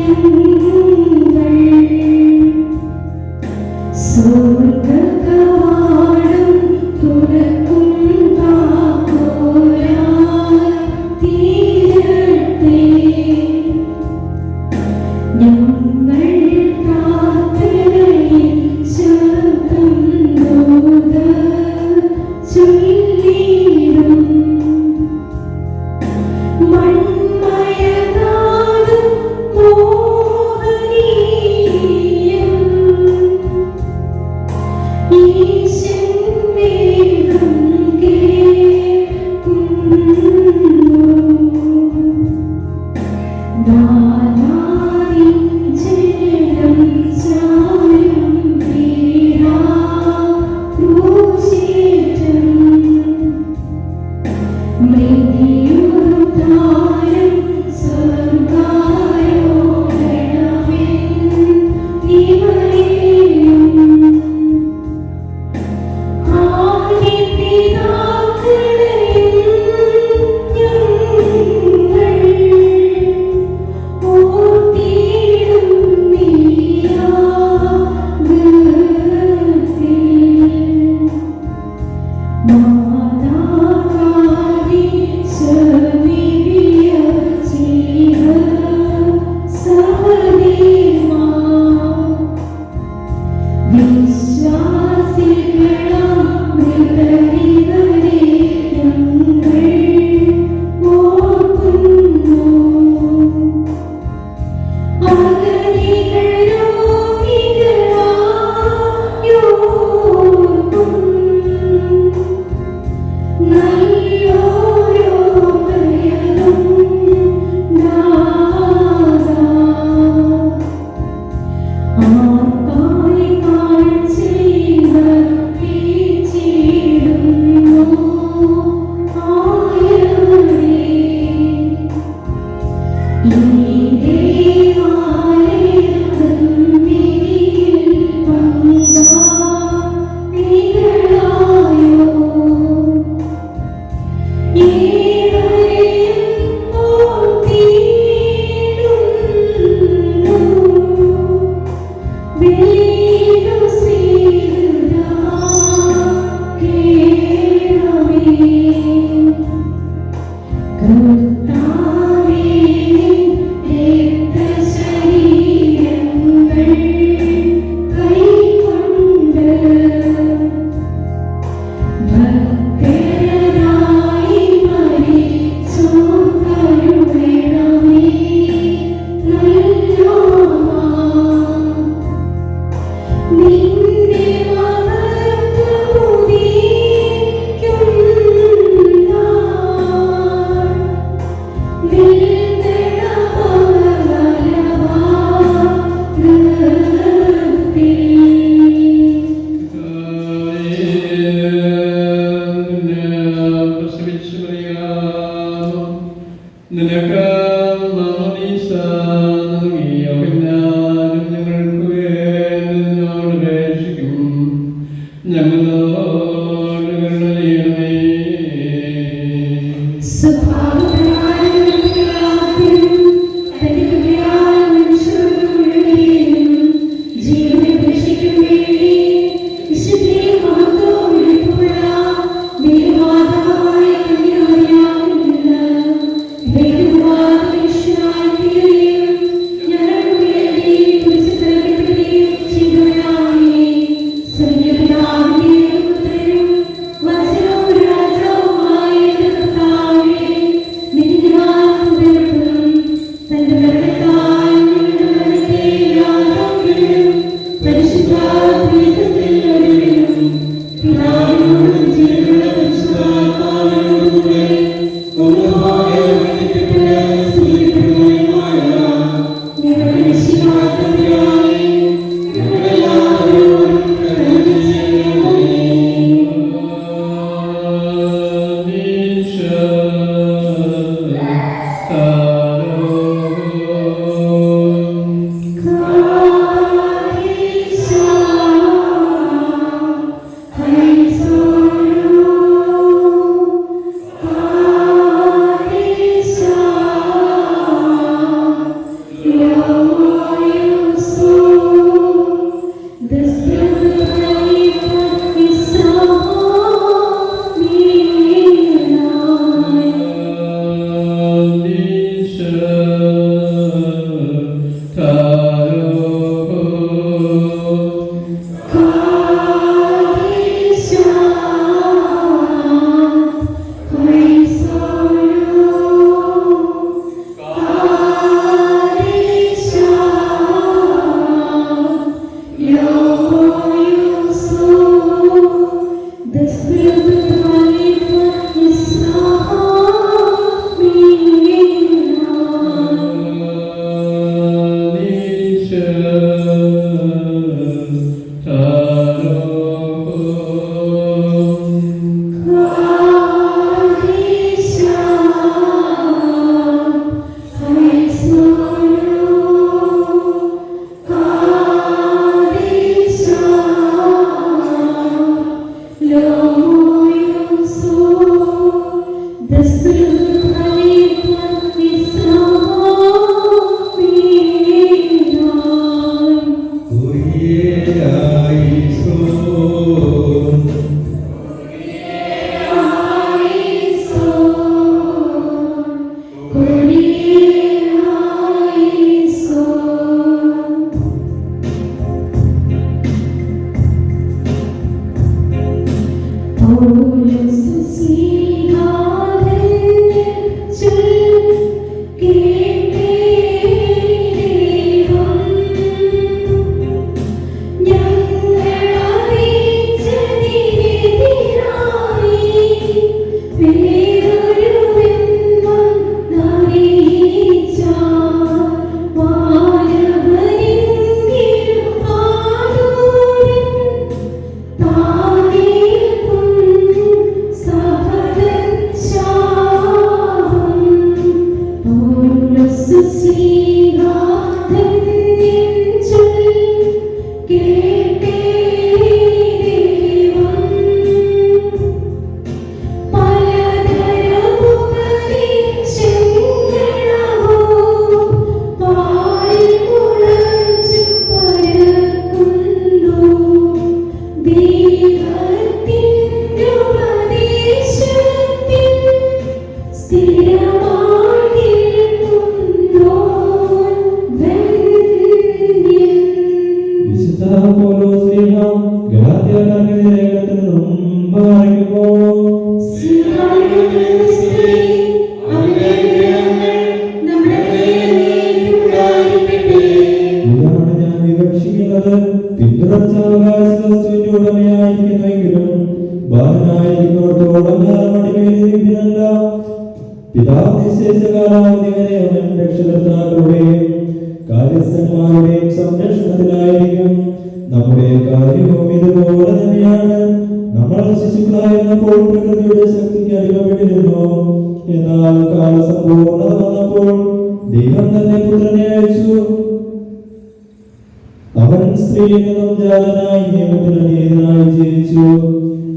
Thank you.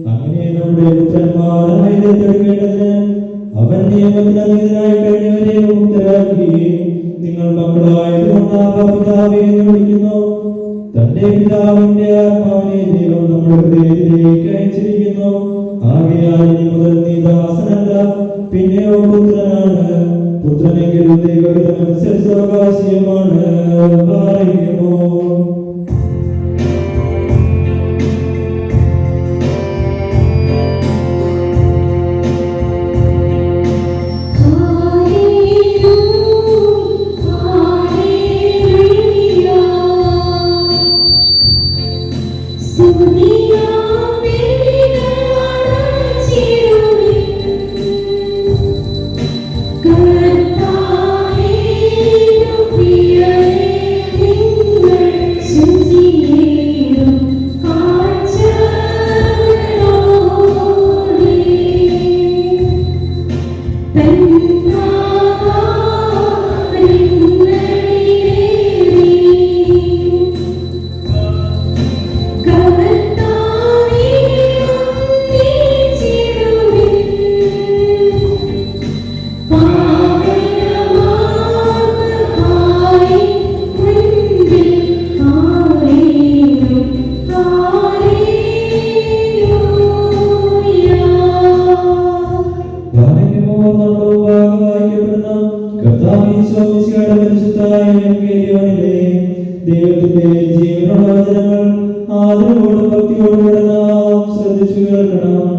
അങ്ങനെ നമ്മുടെ പുത്രന്മാരായ കർത്താവേ എന്ന് വിളിക്കുന്നു. തന്റെ പിതാവിന്റെ ആത്മാവിനെ ദൈവം നമ്മുടെ ഹൃദയത്തിലേക്ക് അയച്ചിരിക്കുന്നു. ആകയാൽ ഇനി മുതൽ നീ ദാസനല്ല, പിന്നെയോ പുത്രനാണ്. പുത്രനെങ്കിൽ ദൈവഹിതമനുസരിച്ച് അവകാശിയുമാണ്. പറയുമോ ദൈവത്തിന്റെ ജീവനുള്ള വചനങ്ങൾ ആദരവോടും ഭക്തിയോടുകൂടെ നാം ശ്രദ്ധിച്ചു കേൾക്കണം.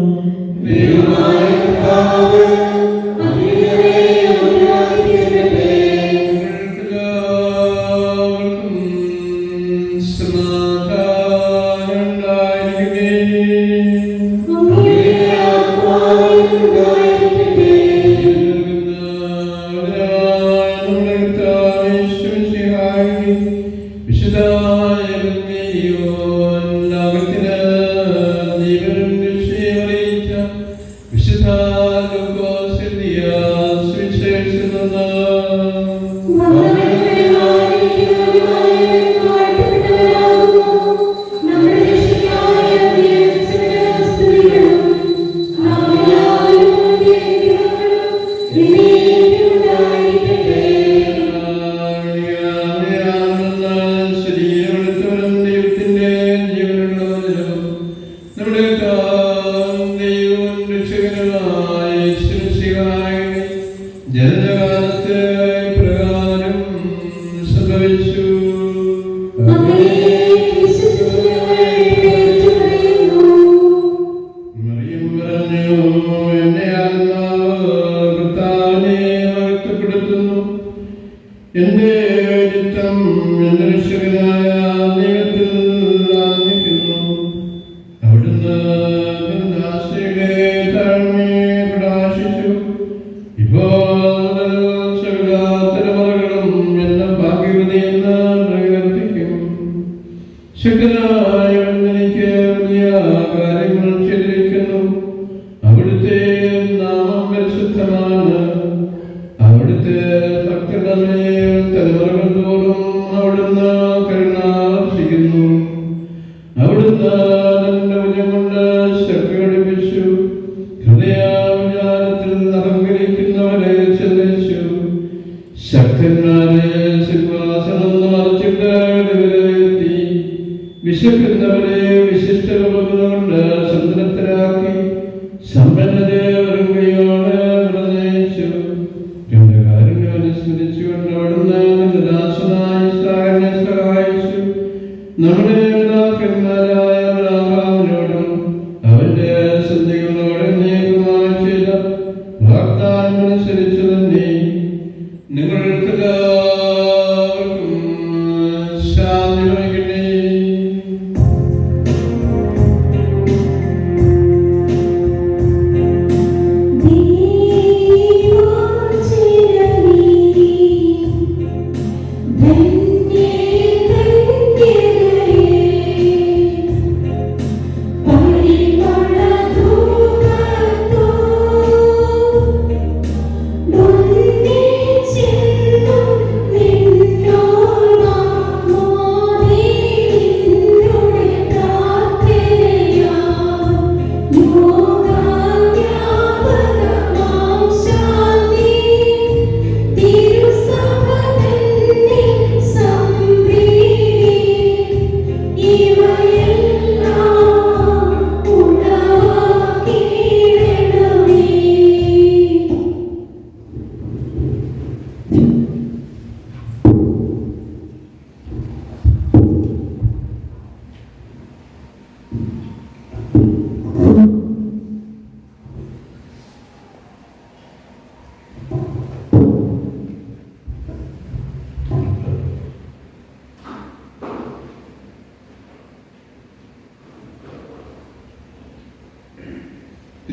അവന്റെ സന്ധികളോടെ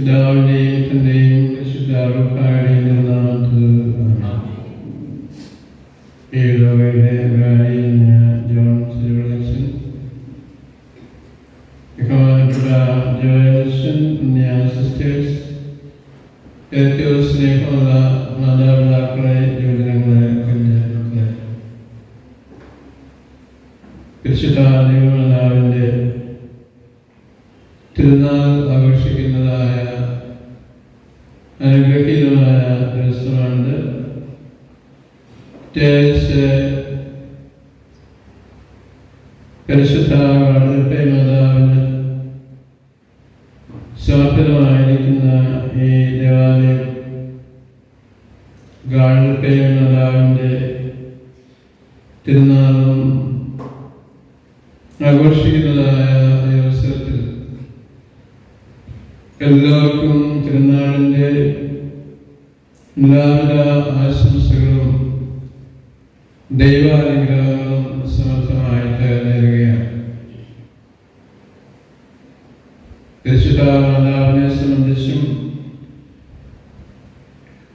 പിതാവിന്റെയും പുത്രന്റെയും പരിശുദ്ധാത്മാവിന്റെയും നാമത്തിൽ ആമേൻ. ഈ ഇടവകയുടെ വികാരിയായ ജോൺ സിൽവറച്ചൻ, ബഹുമാനപ്പെട്ട ജോയലച്ചൻ, സിസ്റ്റേഴ്സ്, ഏറ്റവും സ്നേഹമുള്ള മാതാപിതാക്കളെ, യുവജനങ്ങളെ, കുഞ്ഞുമക്കളെ, പരിശുദ്ധ ദൈവമാതാവിന്റെ തിരുനാൾ ആഘോഷിക്കുന്നതായ അനുഗ്രഹീതമായ ദിവസമാണിത്. പരിശുദ്ധ ഗാഡലപ്പേ മാതാവിന് സമർപ്പിതമായിരിക്കുന്ന ഈ ദേവാലയം ഗാഡലപ്പേ മാതാവിൻ്റെ തിരുനാളും ആഘോഷിക്കുന്നതായ ഈ അവസരത്തിൽ എല്ലാവർക്കും തിരുനാളിൻ്റെ എല്ലാവിധ ആശംസകളും ദൈവാനുഗ്രഹങ്ങളും സമർത്ഥമായിട്ട് നേരുകയാണ്. പരിശുദ്ധ മാതാവിനെ സംബന്ധിച്ചും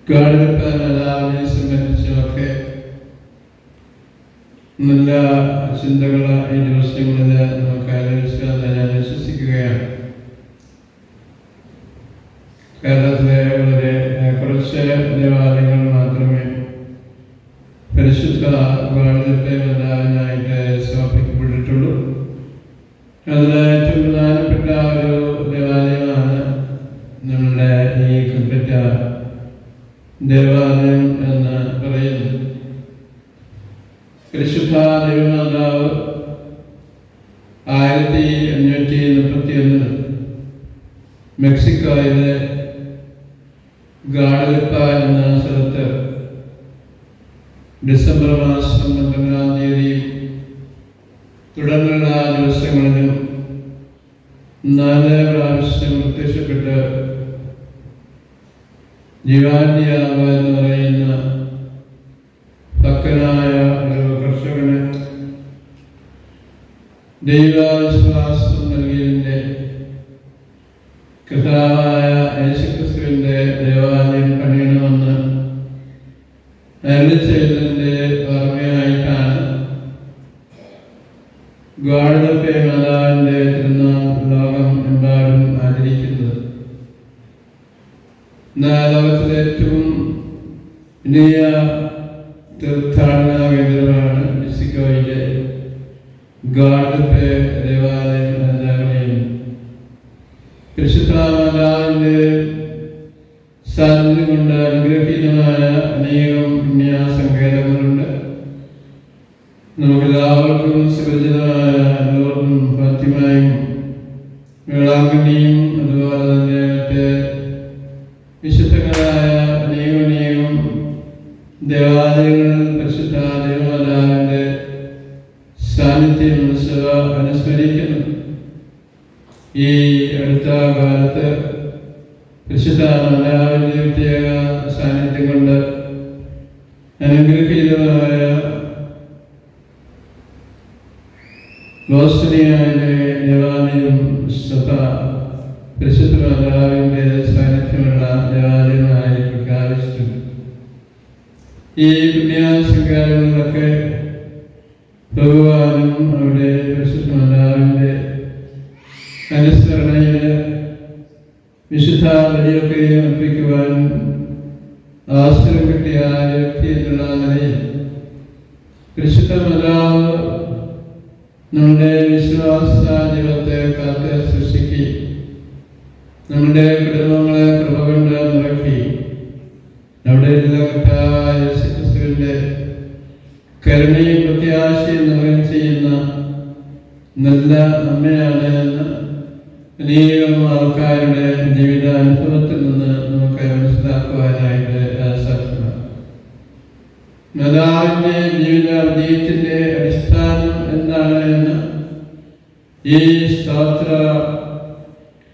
ഗാഡലപ്പ മാതാവിനെ സംബന്ധിച്ചുമൊക്കെ നല്ല ചിന്തകൾ ഈ ദിവസങ്ങളിൽ നമുക്ക് ആലോചിച്ചതെന്ന് ഞാൻ വിശ്വസിക്കുകയാണ്. കേരളത്തിലെ വളരെ കുറച്ച് ദേവാലയങ്ങൾ മാത്രമേ പരിശുദ്ധ ഗാഡലപ്പേ മാതാവിനായിട്ട് സമർപ്പിക്കപ്പെട്ടിട്ടുള്ളൂ. അതിൽ ഏറ്റവും പ്രധാനപ്പെട്ട ഒരു ദേവാലയമാണ് നമ്മളുടെ ഈ കൽപ്പറ്റ ദേവാലയം എന്ന് പറയുന്നത്. പരിശുദ്ധ ദൈവമാതാവ് 1531 മെക്സിക്കോയിലെ ഗാഡലപ്പ എന്ന സ്ഥലത്ത് ഡിസംബർ മാസം 12-ാം തീയതിയും തുടർന്നുള്ള ദിവസങ്ങളിലും 4 പ്രാവശ്യം പ്രത്യക്ഷപ്പെട്ട് ജീവാന്യാവ് എന്ന് പറയുന്ന ഭക്തനായ ഒരു കർഷകന് ദൈവവിശ്വാസം നൽകിയതിൻ്റെ കർത്താവായ യേശുക്രിസ്തുവിൻ്റെ ദേവാലയം പണിയണമെന്ന് അരുളി ചെയ്തതിൻ്റെ ഓർമ്മയായിട്ടാണ് ഗാഡലപ്പേ മാതാവിൻ്റെ തിരുനാൾ ലോകം എമ്പാടും ആചരിക്കുന്നത്. ലോകത്തിലെ ഏറ്റവും വലിയ തീർത്ഥാടന കേന്ദ്രമാണ് മെക്സിക്കോയിലെ ഗാഡലപ്പേ ദേവാലയം എന്ന് പറയുന്നത്. പരിശുദ്ധ മാതാവിൻ്റെ സാന്നിധ്യം കൊണ്ട് അനുഗ്രഹീതമായ അനേകം പുണ്യസങ്കേതങ്ങളുണ്ട്. നമുക്കെല്ലാവർക്കും സുപരിചിതമായ ലോർദും ഫാത്തിമയും വേളാങ്കണ്ണിയും അതുപോലെ തന്നെ മറ്റ് വിശുദ്ധങ്ങളായ അനേകം ദേവാലയങ്ങളിൽ പരിശുദ്ധ ദൈവമാതാവിൻ്റെ സാന്നിധ്യം അനുസ്മരിക്കുന്നു. ഈ അടുത്ത കാലത്ത് പരിശുദ്ധ മാതാവിൻ്റെ പ്രത്യേക സാന്നിധ്യം കൊണ്ട് അനുഗ്രഹീതമായ ബോസ്നിയയിലെ ദേവാലയം പരിശുദ്ധ മാതാവിൻ്റെ സാന്നിധ്യമുള്ള ദേവാലയമായി പ്രഖ്യാപിച്ചിട്ടുണ്ട്. ഈ പുണ്യസംഘാരങ്ങളിലൊക്കെ പോകുവാനും അവിടെ പരിശുദ്ധ മാതാവിൻ്റെ അനുസ്മരണയിൽ വിശുദ്ധ ബലിയൊക്കെ അർപ്പിക്കുവാൻ അവസരം കിട്ടിയ വ്യക്തി എന്നുള്ള നിലയിൽ പരിശുദ്ധ മാതാവ് നമ്മുടെ വിശ്വാസ ജീവിതത്തെ കാത്ത് സൃഷ്ടിക്കി നമ്മുടെ കുടുംബങ്ങളെ കൃപ കൊണ്ട് നിറക്കി അവിടെ യേശുക്രിസ്തുവിൻ്റെ കരുണയും പ്രത്യാശയും നിറയും ചെയ്യുന്ന നല്ല അമ്മയാണ് എന്ന് അനേകം ആൾക്കാരുടെ ജീവിത അനുഭവത്തിൽ നിന്ന് നമുക്ക് മനസ്സിലാക്കുവാനായിട്ട് സാധ്യമാണ്. മാതാവിൻ്റെ ജീവിത വിജയത്തിൻ്റെ അടിസ്ഥാനം എന്താണ് എന്ന് ഈ സ്തോത്ര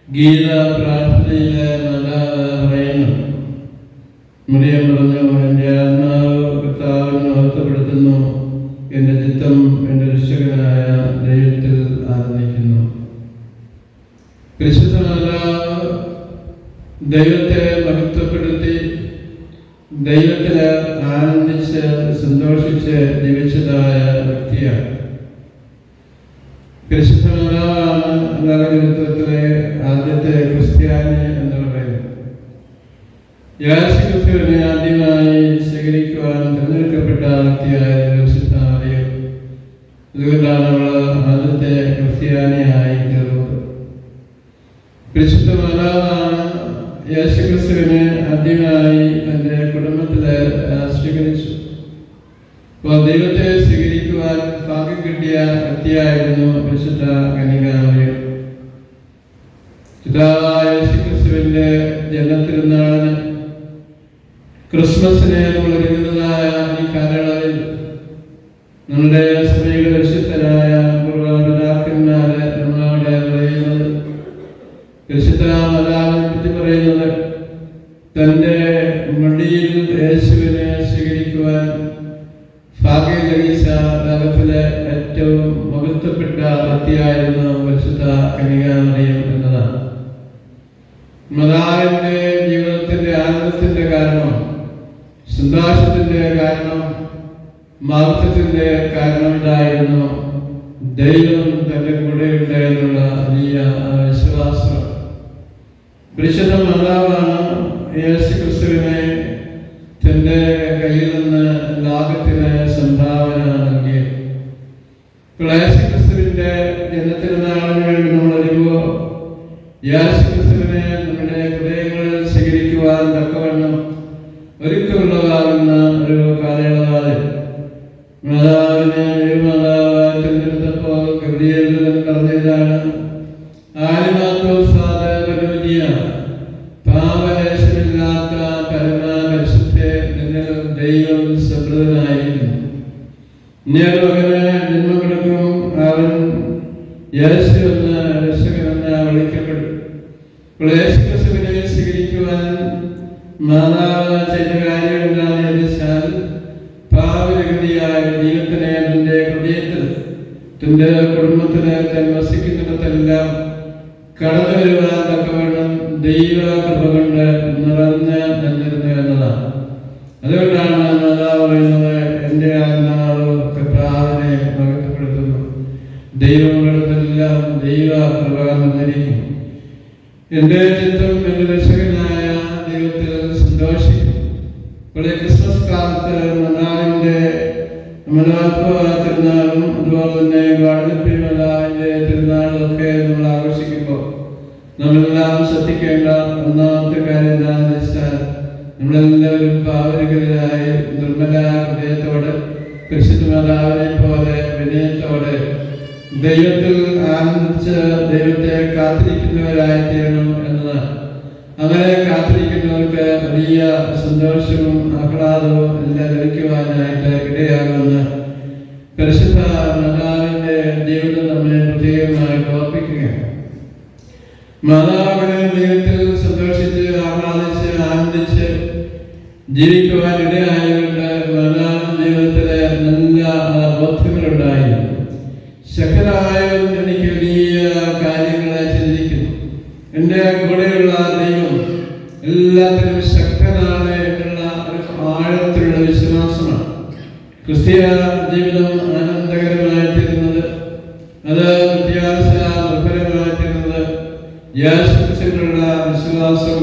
ഗീത പ്രാർത്ഥനയിലെ മാതാവ് പറയുന്നു. മറിയം പറഞ്ഞു, എൻ്റെ ആത്മാവ് കർത്താവിനെ മഹത്വപ്പെടുത്തുന്നു, എൻ്റെ ചിത്തം എൻ്റെ രക്ഷകനായ ദൈവത്തിൽ ആനന്ദിക്കുന്നു. പരിശുദ്ധ മാതാവ് ദൈവത്തെ മഹത്വപ്പെടുത്തി ദൈവത്തിൽ ആനന്ദിച്ച് സന്തോഷിച്ച് ജീവിച്ചതായ വ്യക്തിയാണ്. പരിശുദ്ധ മാതാവാണ് നഗരത്തിലെ ആദ്യത്തെ ക്രിസ്ത്യാനി എന്ന് പറയുന്നത്. യേശുക്രിസ്തുവിനെ ആദ്യമായി സ്വീകരിക്കുവാൻ തിരഞ്ഞെടുക്കപ്പെട്ട വ്യക്തിയായ പരിശുദ്ധ മറിയം. അതുകൊണ്ടാണ് അവൾ ആദ്യത്തെ ക്രിസ്ത്യാനിയായി തീർന്നത്. പരിശുദ്ധ മാതാവാണ് യേശുക്രിസ്തുവിനെ ആദ്യമായി തൻ്റെ കുടുംബത്തിൽ സ്വീകരിച്ചു. അപ്പോൾ ദൈവത്തെ സ്വീകരിക്കുവാൻ ഭാഗ്യം കിട്ടിയ വ്യക്തിയായിരുന്നു പരിശുദ്ധ കന്യകാമറിയം. പിതാവായ യേശുക്രിസ്തുവിന്റെ ജന്മത്തിരുന്നാളിന് ക്രിസ്മസിനെ നമ്മൾ ഒരുങ്ങുന്നതായ ഈ കാലയളവിൽ നമ്മുടെ സഭയുടെ പരിശുദ്ധരായ പൂർവ്വപിതാക്കന്മാരെ നമ്മളോട് പറയുന്നത്, പരിശുദ്ധ മാതാവിനെ പറ്റി പറയുന്നത്, തൻ്റെ മടിയിൽ യേശുവിനെ സ്വീകരിക്കുവാൻ ഭാഗ്യം ലഭിച്ച ലോകത്തിലെ ഏറ്റവും മഹത്വപ്പെട്ട വ്യക്തിയായിരുന്നു പരിശുദ്ധ കന്യകാമറിയം എന്നതാണ്. മാതാവിന്റെ ജീവിതത്തിന്റെ ആനന്ദത്തിന്റെ കാരണം, സന്തോഷത്തിന്റെ കാരണം, മഹത്വത്തിന്റെ കാരണം ഇതായിരുന്നു ദൈവം തന്റെ കൂടെയുണ്ട് എന്നുള്ള വലിയ വിശ്വാസം. പരിശുദ്ധ മാതാവാണ് യേശുക്രിസ്തുവിനെ തന്റെ കയ്യിൽ നിന്ന് ലോകത്തിന് സംഭാവന നൽകിയത്. യേശുക്രിസ്തുവിന്റെ ജന്മത്തിരുന്നാളിന് വേണ്ടി നമ്മൾ ഒരുങ്ങുമ്പോൾ യേശുക്രിസ്തുവിനെ നമ്മുടെ ഹൃദയങ്ങളിൽ സ്വീകരിക്കുവാൻ തക്കവണ്ണം ഒരുക്കമുള്ളതാകുന്ന ഒരു കാലയളവാണ്. മാതാവിനെ ദൈവമാതാവായി തിരഞ്ഞെടുത്തപ്പോൾ ഗബ്രിയേൽ പറഞ്ഞതാണ്, പാപലേശമില്ലാത്ത പരമപരിശുദ്ധേ, നിന്നിൽ ദൈവം സമൃദ്ധനായിരിക്കുന്നു. ഇനിയൊരു മകന് ജന്മം കൊടുക്കും, അവൻ യേശു എന്ന രക്ഷകനെന്ന് വിളിക്കപ്പെടും. യേശുക്രിസ്തുവിനെ സ്വീകരിക്കുവാൻ മാതാവ് ചെയ്ത കാര്യം എന്താണെന്ന് ചോദിച്ചാൽ, പാപരഹിതയായ ദൈവത്തിനെ തന്റെ ഹൃദയത്തിൽ തന്റെ കുടുംബത്തിന് താൻ വസിക്കുന്നിടത്തെല്ലാം കടന്നു വരുവാൻ തക്കവണ്ണം ദൈവ കൃപ കൊണ്ട് നിറഞ്ഞ് നിന്നിരുന്നു എന്നതാണ്. അതുകൊണ്ടാണ് മാതാവ് പറയുന്നത്, എൻ്റെ ആത്മാവ് കർത്താവിനെ മഹത്വപ്പെടുത്തുന്നു, ദൈവങ്ങളിടത്തെല്ലാം ദൈവ കൃപ നിന്നിരിക്കും. എൻ്റെ ചിത്തം എൻ്റെ രക്ഷകനായ ദൈവത്തിൽ സന്തോഷിക്കും. ഇവിടെ ക്രിസ്മസ് കാലത്ത് മാതാവിൻ്റെ തിരുനാളും അതുപോലെ തന്നെ ഗാഡലപ്പി മാതാവിൻ്റെ തിരുനാളും ഒക്കെ നമ്മൾ ആഘോഷിക്കുമ്പോൾ നമ്മളെല്ലാം ശ്രദ്ധിക്കേണ്ട ഒന്നാമത്തെ കാര്യം എന്താണെന്ന് വെച്ചാൽ, നമ്മളെല്ലാവരും പാവരകരായി നിർമ്മല ഹൃദയത്തോടെ പരിശുദ്ധ മാതാവിനെ പോലെ വിനയത്തോടെ ദൈവത്തിൽ ആനന്ദിച്ച് ദൈവത്തെ കാത്തിരിക്കുന്നവരായി തീരണം എന്നതാണ്. അങ്ങനെ കാത്തിരിക്കുന്നവർക്ക് വലിയ സന്തോഷവും ആഹ്ലാദവും എല്ലാം ലഭിക്കുവാനായിട്ട് ഇടയാകുന്ന പരിശുദ്ധ മാതാവിന്റെ ജീവിതം നമ്മെ പ്രത്യേകമായിട്ട് ഓർപ്പിക്കുകയാണ്. മാതാവിനെ ദൈവത്തിൽ സന്തോഷിച്ച് ആഹ്ലാദിച്ച് ആനന്ദിച്ച് ജീവിക്കുവാൻ ഇടയായതുകൊണ്ട് മാതാവിന്റെ ജീവിതത്തിലെ നല്ല ബോധ്യങ്ങളുണ്ടായിരുന്നു. ശക്തനായവൻ എനിക്ക് വലിയ കാര്യങ്ങളെ ചിന്തിക്കുന്നു, എൻ്റെ കൂടെയുള്ള ദൈവം എല്ലാത്തിനും ശക്തനാണ് എന്നുള്ള ഒരു ആഴത്തിലുള്ള വിശ്വാസമാണ് ക്രിസ്തീയ ജീവിതം ആനന്ദകരമായിത്തീരുന്നത്. അത് വ്യത്യാസ നിർഭരമായിത്തീരുന്നത് യേശുക്രിസ്തുവിനുള്ള വിശ്വാസം,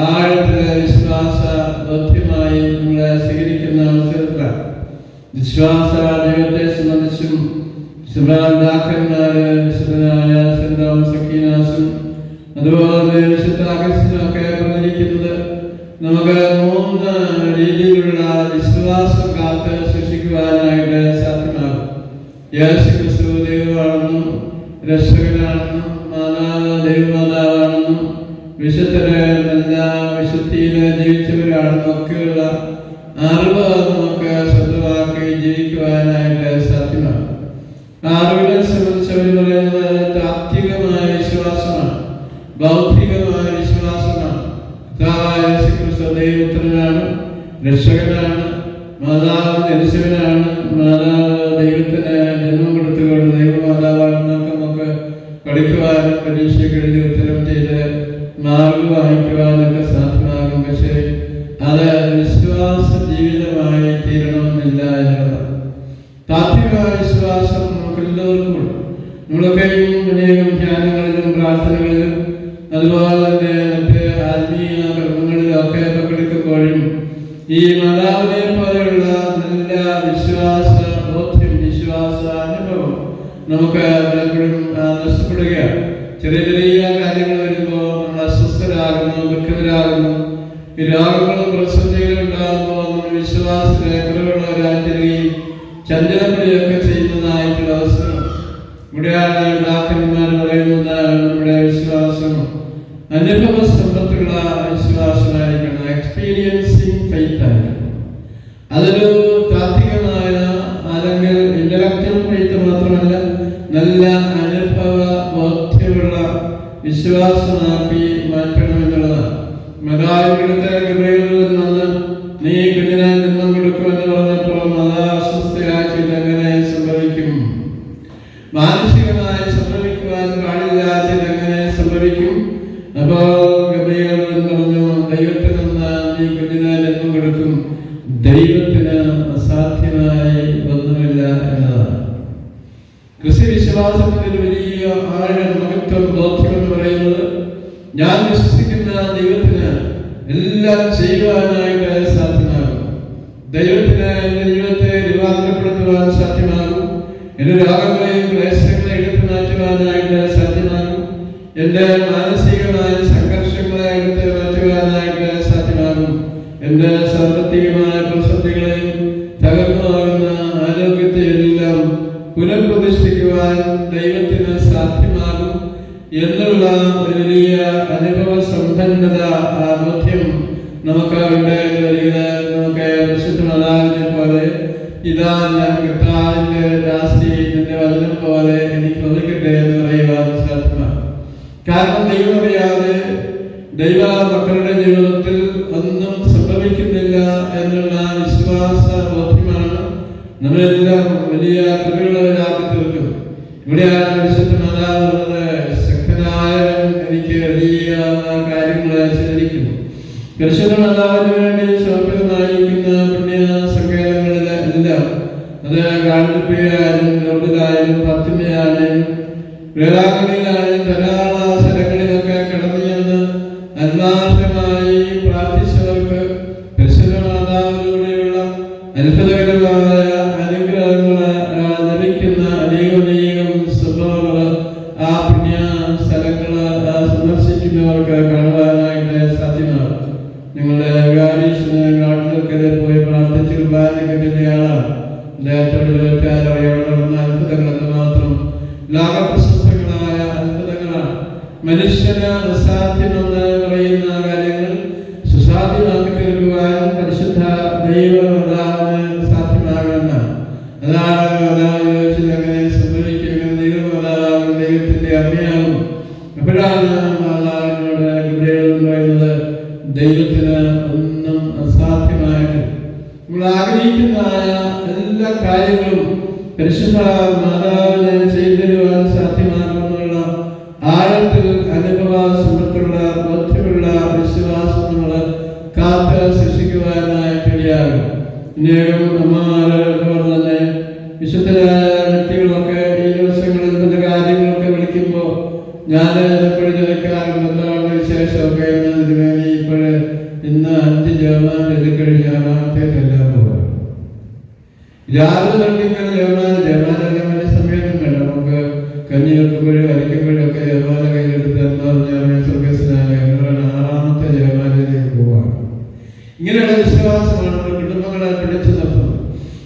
ആഴത്തിലെ വിശ്വാസ ബോധ്യമായി നമ്മളെ സ്വീകരിക്കുന്ന അവസരത്തിലാണ്. വിശ്വാസ ദൈവത്തെ സംബന്ധിച്ചും ശുഭ്രാന്താക്കന്മാര് വിശുദ്ധനായ സക്കീനാസും അതുപോലെ വിശുദ്ധ അഗസ്റ്റിനൊക്കെ പറഞ്ഞിരിക്കുന്നത്, നമുക്ക് 3 രീതിയിലുള്ള വിശ്വാസം കാത്ത് സൂക്ഷിക്കുവാനായിട്ട് സാധ്യമാകും. യേശുക്രിസ്തു ദൈവമാണെന്നും രക്ഷകനാണെന്നും മാതാവ് ദൈവമാതാവാണെന്നും വിശുദ്ധരെ നല്ല വിശുദ്ധിയില് ജീവിച്ചവരാണെന്നും ഒക്കെയുള്ള അറിവ് നമുക്ക് സ്വന്തമാക്കി ജീവിക്കുവാനായിട്ട് സാധ്യമാകും. അറിവിനെ സംബന്ധിച്ചവർ പറയുന്നത് താത്വികമായ വിശ്വാസമാണ്, ബൗദ്ധികമായ വിശ്വാസമാണ്. യേശുക്രിസ്തു ദൈവപുത്രനാണ്, രക്ഷകനാണ്, മാതാവ് ജനിച്ചവനാണ്, മാതാവ് ദൈവത്തിന് ജന്മം കൊടുത്തുകൊണ്ട് ദൈവമാതാവാണെന്നൊക്കെ നമുക്ക് പഠിക്കുവാനും പരീക്ഷയ്ക്ക് എഴുതി ഉത്തരം ചെയ്ത് മാർഗ് വാങ്ങിക്കുവാനൊക്കെ സാധ്യമാകും. പക്ഷേ അത് വിശ്വാസ ജീവിതമായി തീരണമെന്നില്ല എന്നുള്ളതാണ്. താത്വികമായ വിശ്വാസം നമുക്കെല്ലാവർക്കും ഉണ്ട്. നമ്മളൊക്കെയും അനേകം ധ്യാനങ്ങളിലും പ്രാർത്ഥനകളിലും അതുപോലെ തന്നെ മറ്റ് ആത്മീയ കർമ്മങ്ങളിലൊക്കെ പങ്കെടുക്കുമ്പോഴും ഈ മാതാവിനെ പോലെയുള്ള നല്ല വിശ്വാസ ബോധ്യം, വിശ്വാസാനുഭവം നമുക്ക് പലപ്പോഴും നഷ്ടപ്പെടുകയാണ്. ചെറിയ ചെറിയ കാര്യങ്ങൾ വരുമ്പോൾ നമ്മൾ അസ്വസ്ഥരാകുന്നു, ദുഃഖിതരാകുന്നു. ഈ രോഗങ്ങളും പ്രതിസന്ധികളും ഉണ്ടാകുമ്പോൾ നമ്മൾ വിശ്വാസത്തെ കുറവുള്ളവരായി തീരുകയും ചഞ്ചലപ്പെടുകയൊക്കെ ചെയ്യുന്നതായിട്ടുള്ള അവസരം. ഇവിടെയാണ് ഡാക്ടർമാർ പറയുന്നത് നമ്മുടെ വിശ്വാസം അനുഭവ സമ്പത്തുള്ള വിശ്വാസമായിരിക്കണം, എക്സ്പീരിയൻസിങ് ഫെയ്ത്ത് ആയിരിക്കണം. അതൊരു താത്വികമായ അല്ലെങ്കിൽ ഇന്റലക്ച്വൽ ഫെയ്ത്ത് മാത്രമല്ല, നല്ല അനുഭവ ബോധ്യമുള്ള വിശ്വാസമാക്കി മാറ്റണമെന്നുള്ളതാണ്. മതാവിടുത്തെ ഗബ്രിയേൽ വന്ന് നീ കുഞ്ഞിനെ ജന്മം കൊടുക്കുമെന്ന് പറഞ്ഞപ്പോൾ മതാ അസ്വസ്ഥയാക്കി ഇതെങ്ങനെ സംഭവിക്കും, മാനസികമായി സംഭവിക്കുവാൻ പാടില്ലാത്തതെങ്ങനെ സംഭവിക്കും? അപ്പോൾ ഗബ്രിയേൽ പറഞ്ഞു, ദൈവത്തിൽ നിന്ന് നീ കുഞ്ഞിനെ ജന്മം കൊടുക്കും, ദൈവത്തിന് അസാധ്യമായി ഒന്നുമില്ല എന്നതാണ്. ക്രിസ്ത്യ വിശ്വാസത്തിന്റെ ഒരു വലിയ ആഴം, മഹത്വം, ബോധ്യം എന്ന് പറയുന്നത് ഞാൻ വിശ്വസിക്കുന്ന ദൈവത്തിന് എല്ലാം ചെയ്യുവാനായിട്ട് സാധ്യമാകും. ദൈവത്തിന് എൻ്റെ ജീവിതത്തെ രൂപാന്തരപ്പെടുത്തുവാൻ സാധ്യമാകും. എൻ്റെ രോഗങ്ങളെയും ക്ലേശങ്ങളെ എടുത്തു മാറ്റുവാനായിട്ട് സാധ്യമാകും. എൻ്റെ മാനസികമായ സംഘർഷങ്ങളെ എടുത്ത് മാറ്റുവാനായിട്ട് സാധ്യമാകും. എൻ്റെ സാമ്പത്തികമായ പ്രതിസന്ധികളെയും തകർന്നു പോകുന്ന ആരോഗ്യത്തെ എല്ലാം പുനഃപ്രതിഷ്ഠിക്കുവാൻ ദൈവത്തിന് സാധ്യമാകും എന്നുള്ള ഒരു വലിയ അനുഭവ സമ്പന്നത, ബോധ്യം നമുക്ക് ഉണ്ടായിട്ട് വരികയാണ്. നമുക്ക് വിശുദ്ധ മാതാവിനെ പോലെ ഇതാ ഞാൻ കർത്താവിന്റെ ദാസി, നിന്റെ വചനം പോലെ എനിക്ക് ഒതുക്കട്ടെ എന്ന് പറയുവാൻ സാധ്യമാണ്. കാരണം ദൈവം അറിയാതെ ദൈവ മക്കളുടെ ജീവിതത്തിൽ ഒന്നും സംഭവിക്കുന്നില്ല എന്നുള്ള വിശ്വാസ ബോധ്യമാണ് നമ്മളെല്ലാം വലിയ കൃപയുള്ളവരാക്കി തീർക്കുന്നത്. ഇവിടെയാണ് വിശുദ്ധ മാതാവ് ശക്തനായവൻ എനിക്ക് വലിയ കാര്യങ്ങൾ ചെയ്തിരിക്കുന്നു. പരിശുദ്ധ മാതാവിന് വേണ്ടി സമർപ്പിതമായിരിക്കുന്ന പുണ്യ സങ്കേതങ്ങളിലെല്ലാം, അത് ഗാനപ്പിയായാലും ലോകത്തിലായാലും ഫാത്തിമയായാലും വേളാങ്കണ്ണിയിലായാലും ധാരാളം സ്ഥലങ്ങളിലൊക്കെ കടന്നു ചെന്ന് ആത്മാർത്ഥമായി പ്രാർത്ഥിച്ചവർക്ക് പരിശുദ്ധ മാതാവിലൂടെയുള്ള അത്ഭുതകരമായ അനുഗ്രഹങ്ങൾ ലഭിക്കുന്ന അനേകം സംഭവങ്ങൾ ആ പുണ്യ സ്ഥലങ്ങൾ സന്ദർശിക്കുന്നവർക്ക് കാണുവാനായിട്ട് സാധ്യമാകും. നിങ്ങളുടെ ഗാനീഷിനെ പോയി പ്രാർത്ഥിച്ച് കുർബാനയാണ് അദ്ദേഹത്തോട് ചോദിച്ചാൽ അറിയാവുന്ന അത്ഭുതങ്ങൾ എന്തുമാത്രം ലോകപ്രശസ്തങ്ങളായ അത്ഭുതങ്ങളാണ്. മനുഷ്യന് അസാധ്യമെന്ന് പറയുന്ന കാര്യങ്ങൾ സുസാധ്യമാക്കി തീർക്കുവാൻ പരിശുദ്ധ ദൈവമാതാവിന് സാധ്യമാകുമെന്നാണ്. അതാണ് മാതാവ് ചോദിച്ചത് എങ്ങനെ സംഭവിക്കും? ദൈവമാതാവ് ദൈവത്തിന്റെ അമ്മയാകും. എപ്പോഴാണ് മാതാവിനോട് ഗബ്രിയേൽ പറയുന്നത് ദൈവത്തിന് ഒന്നും അസാധ്യമായിട്ട് നമ്മൾ ആഗ്രഹിക്കുന്നതായ എല്ലാ കാര്യങ്ങളും പരിശുദ്ധ മാതാവിനെ ചെയ്തുതരുവാൻ സാധ്യമാകുമെന്നുള്ള ആഴത്തിൽ അനുഭവ സമ്പത്തുള്ള ബോധ്യമുള്ള വിശ്വാസം നമ്മൾ കാത്ത് സൃഷ്ടിക്കുവാനായിട്ട് ഇടയാകും. അനേകം അമ്മമാരോട് തന്നെ വിശുദ്ധരായ വ്യക്തികളൊക്കെ ഈ ദിവസങ്ങളിൽ പല കാര്യങ്ങളൊക്കെ വിളിക്കുമ്പോൾ ഞാൻ എപ്പോഴും ചോദിക്കാറുണ്ട് എന്താണ് വിശേഷമൊക്കെ എന്നതിന് വേണ്ടി. ഇപ്പോഴ് ഇന്ന് 5 ജപമാല എഴുതിക്കഴിഞ്ഞാൽ നാളത്തേക്കെല്ലാം പോകാം. രാവിലെ തൊട്ടിങ്ങനെ ജപമാലെല്ലാം വലിയ സമയമൊന്നും വേണ്ട. നമുക്ക് കഞ്ഞി വെക്കുമ്പോഴും അരയ്ക്കുമ്പോഴും ഒക്കെ ജപമാല കയ്യിലെടുത്ത് എന്താ പറഞ്ഞാൽ സ്വർഗസ്നായ 6ാമത്തെ ജപമാലയിലേക്ക് പോവാണ്. ഇങ്ങനെയുള്ള വിശ്വാസമാണ് നമ്മുടെ കുടുംബങ്ങളെ പിടിച്ചു നിർത്തുന്നത്.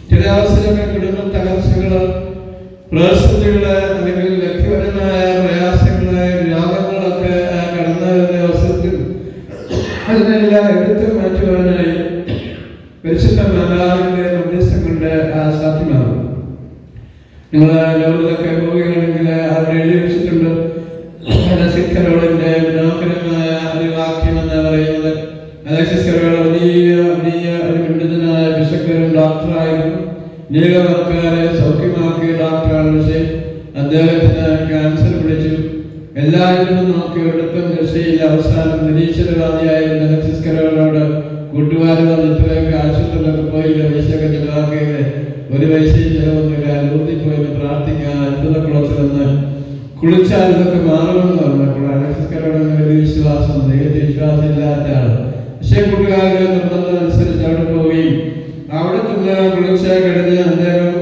ചില അവസരങ്ങൾ കുടുംബ തകർച്ചകള്, പ്രതിസന്ധികള്, അല്ലെങ്കിൽ വ്യക്തിപരമായ പ്രയാസങ്ങള്, രോഗങ്ങളൊക്കെ കടന്നു വരുന്ന അവസരത്തിൽ അതിനെല്ലാം എടുത്തു മാറ്റുവാനായി പരിശുദ്ധ മാതാവിന്റെ മധ്യസ്ഥം കൊണ്ട് സാധ്യമാകും. നിങ്ങൾ ലോകത്തൊക്കെ പോവുകയാണെങ്കിൽ അവിടെ എഴുതി വെച്ചിട്ടുണ്ട് അലക്സിസ് കരോളിന്റെ മനോഹരമായ ഒരു വാക്യം എന്ന് പറയുന്നത്. അലക്സിസ് കരോൾ വലിയ ഒരു പണ്ഡിതനായ ബിഷപ്പും ഡോക്ടറായിരുന്നു. അനേകമാർക്കാരെ സൗഖ്യമാക്കിയ ഡോക്ടറാണ്. പക്ഷേ അദ്ദേഹത്തിന് ക്യാൻസർ പിടിച്ചു. എല്ലാവരും നോക്കി ഒരിടത്തും രക്ഷയില്ല. അവസാനം നിരീശ്വരവാദിയായിരുന്ന അലക്സിസ്കരോട് കൂട്ടുകാരും ഇത്രയൊക്കെ ആശുപത്രിയിലൊക്കെ പോയില്ല, പൈസയൊക്കെ ചെലവാക്കിയില്ലേ, ഒരു പൈസയും ചെലവൊന്നുമില്ല, ലൂർദിൽ പോയി പ്രാർത്ഥിക്കാൻ അത്ഭുതക്കുളത്തിലൊന്ന് കുളിച്ചാൽ ഇതൊക്കെ മാറുമെന്ന് പറഞ്ഞപ്പോൾ അലക്സിസ്കരോട് വലിയ വിശ്വാസം, ദൈവത്തെ വിശ്വാസം ഇല്ലാത്ത ആള്. പക്ഷേ കൂട്ടുകാരുടെ നിർബന്ധം അനുസരിച്ച് അവിടെ പോവുകയും അവിടെ ചെന്ന് കുളിച്ച് കഴിഞ്ഞ് അദ്ദേഹം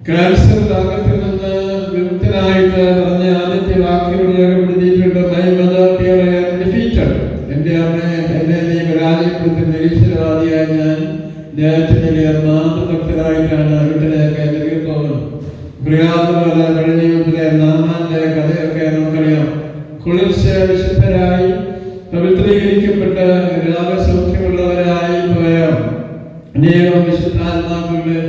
ക്യാൻസർ രോഗത്തിൽ നിന്ന് വിമുക്തനായിട്ട് പറഞ്ഞ ആദ്യത്തെ വാക്കുകൾ രേഖപ്പെടുത്തിയിട്ടുണ്ട്. മൈ മദർ ഡിഫീറ്റഡ്, എൻ്റെ അമ്മയെ എന്നെ നീ പരാജയപ്പെടുത്തി, നിരീശ്വരവാദിയായ ഞാൻ ദേഹത്തിൻ്റെ മാതൃഭക്തനായിട്ടാണ് വീട്ടിലേക്ക് തിരികെ പോകുന്നത്. പ്രിയാതുപോലെ കഴിഞ്ഞ മുതലേ നാമാന്റെ കഥയൊക്കെ നമുക്കറിയാം. കുളിച്ച് വിശുദ്ധരായി പവിത്രീകരിക്കപ്പെട്ട് രോഗസൗഖ്യമുള്ളവരായി പോയ അനേകം വിശുദ്ധാത്മാക്കളുടെ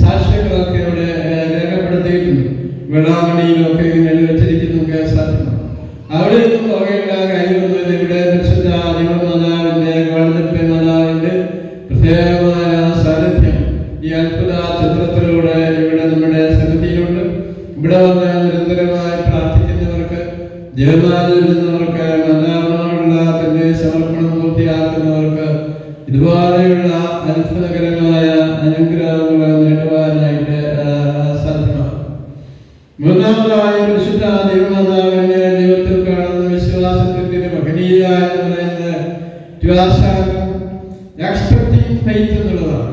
സാക്ഷ്യങ്ങളൊക്കെ അവിടെ രേഖപ്പെടുത്തിയിട്ടുണ്ട്. വെള്ളാമണിയിലൊക്കെ ഇങ്ങനെ എഴുതി വെച്ചിരിക്കുന്നതൊക്കെ സാധ്യമാണ്. അവിടെ നിന്നും പോകേണ്ട കാര്യമൊന്നുമില്ല. ഇവിടെ പരിശുദ്ധ ദൈവമാതാവിന്റെ മാതാവിന്റെ പ്രത്യേകമായ സാന്നിധ്യം ഈ അത്ഭുത ചിത്രത്തിലൂടെ ഇവിടെ നമ്മുടെ സന്നിധിയിലുണ്ട്. ഇവിടെ വന്ന് നിരന്തരമായി പ്രാർത്ഥിക്കുന്നവർക്ക്, ജയമാലിൽ നിന്നവർക്ക്, മാതാവിനോടുള്ള തന്റെ സമർപ്പണം പൂർത്തിയാക്കുന്നവർക്ക് ഇതുപോലെയുള്ള അത്ഭുതകരമായ അനുഗ്രഹങ്ങൾ നേടുവാനായിട്ട് സാധ്യമാണ്. മൂന്നാമതായി പരിശുദ്ധ ദൈവമാതാവിന്റെ ദൈവത്തിൽ കാണുന്ന വിശ്വാസത്തിന്റെ മഹനീയ എന്ന് പറയുന്നത് എക്സ്പെക്ടിംഗ് ഫെയ്ത്ത് എന്നുള്ളതാണ്.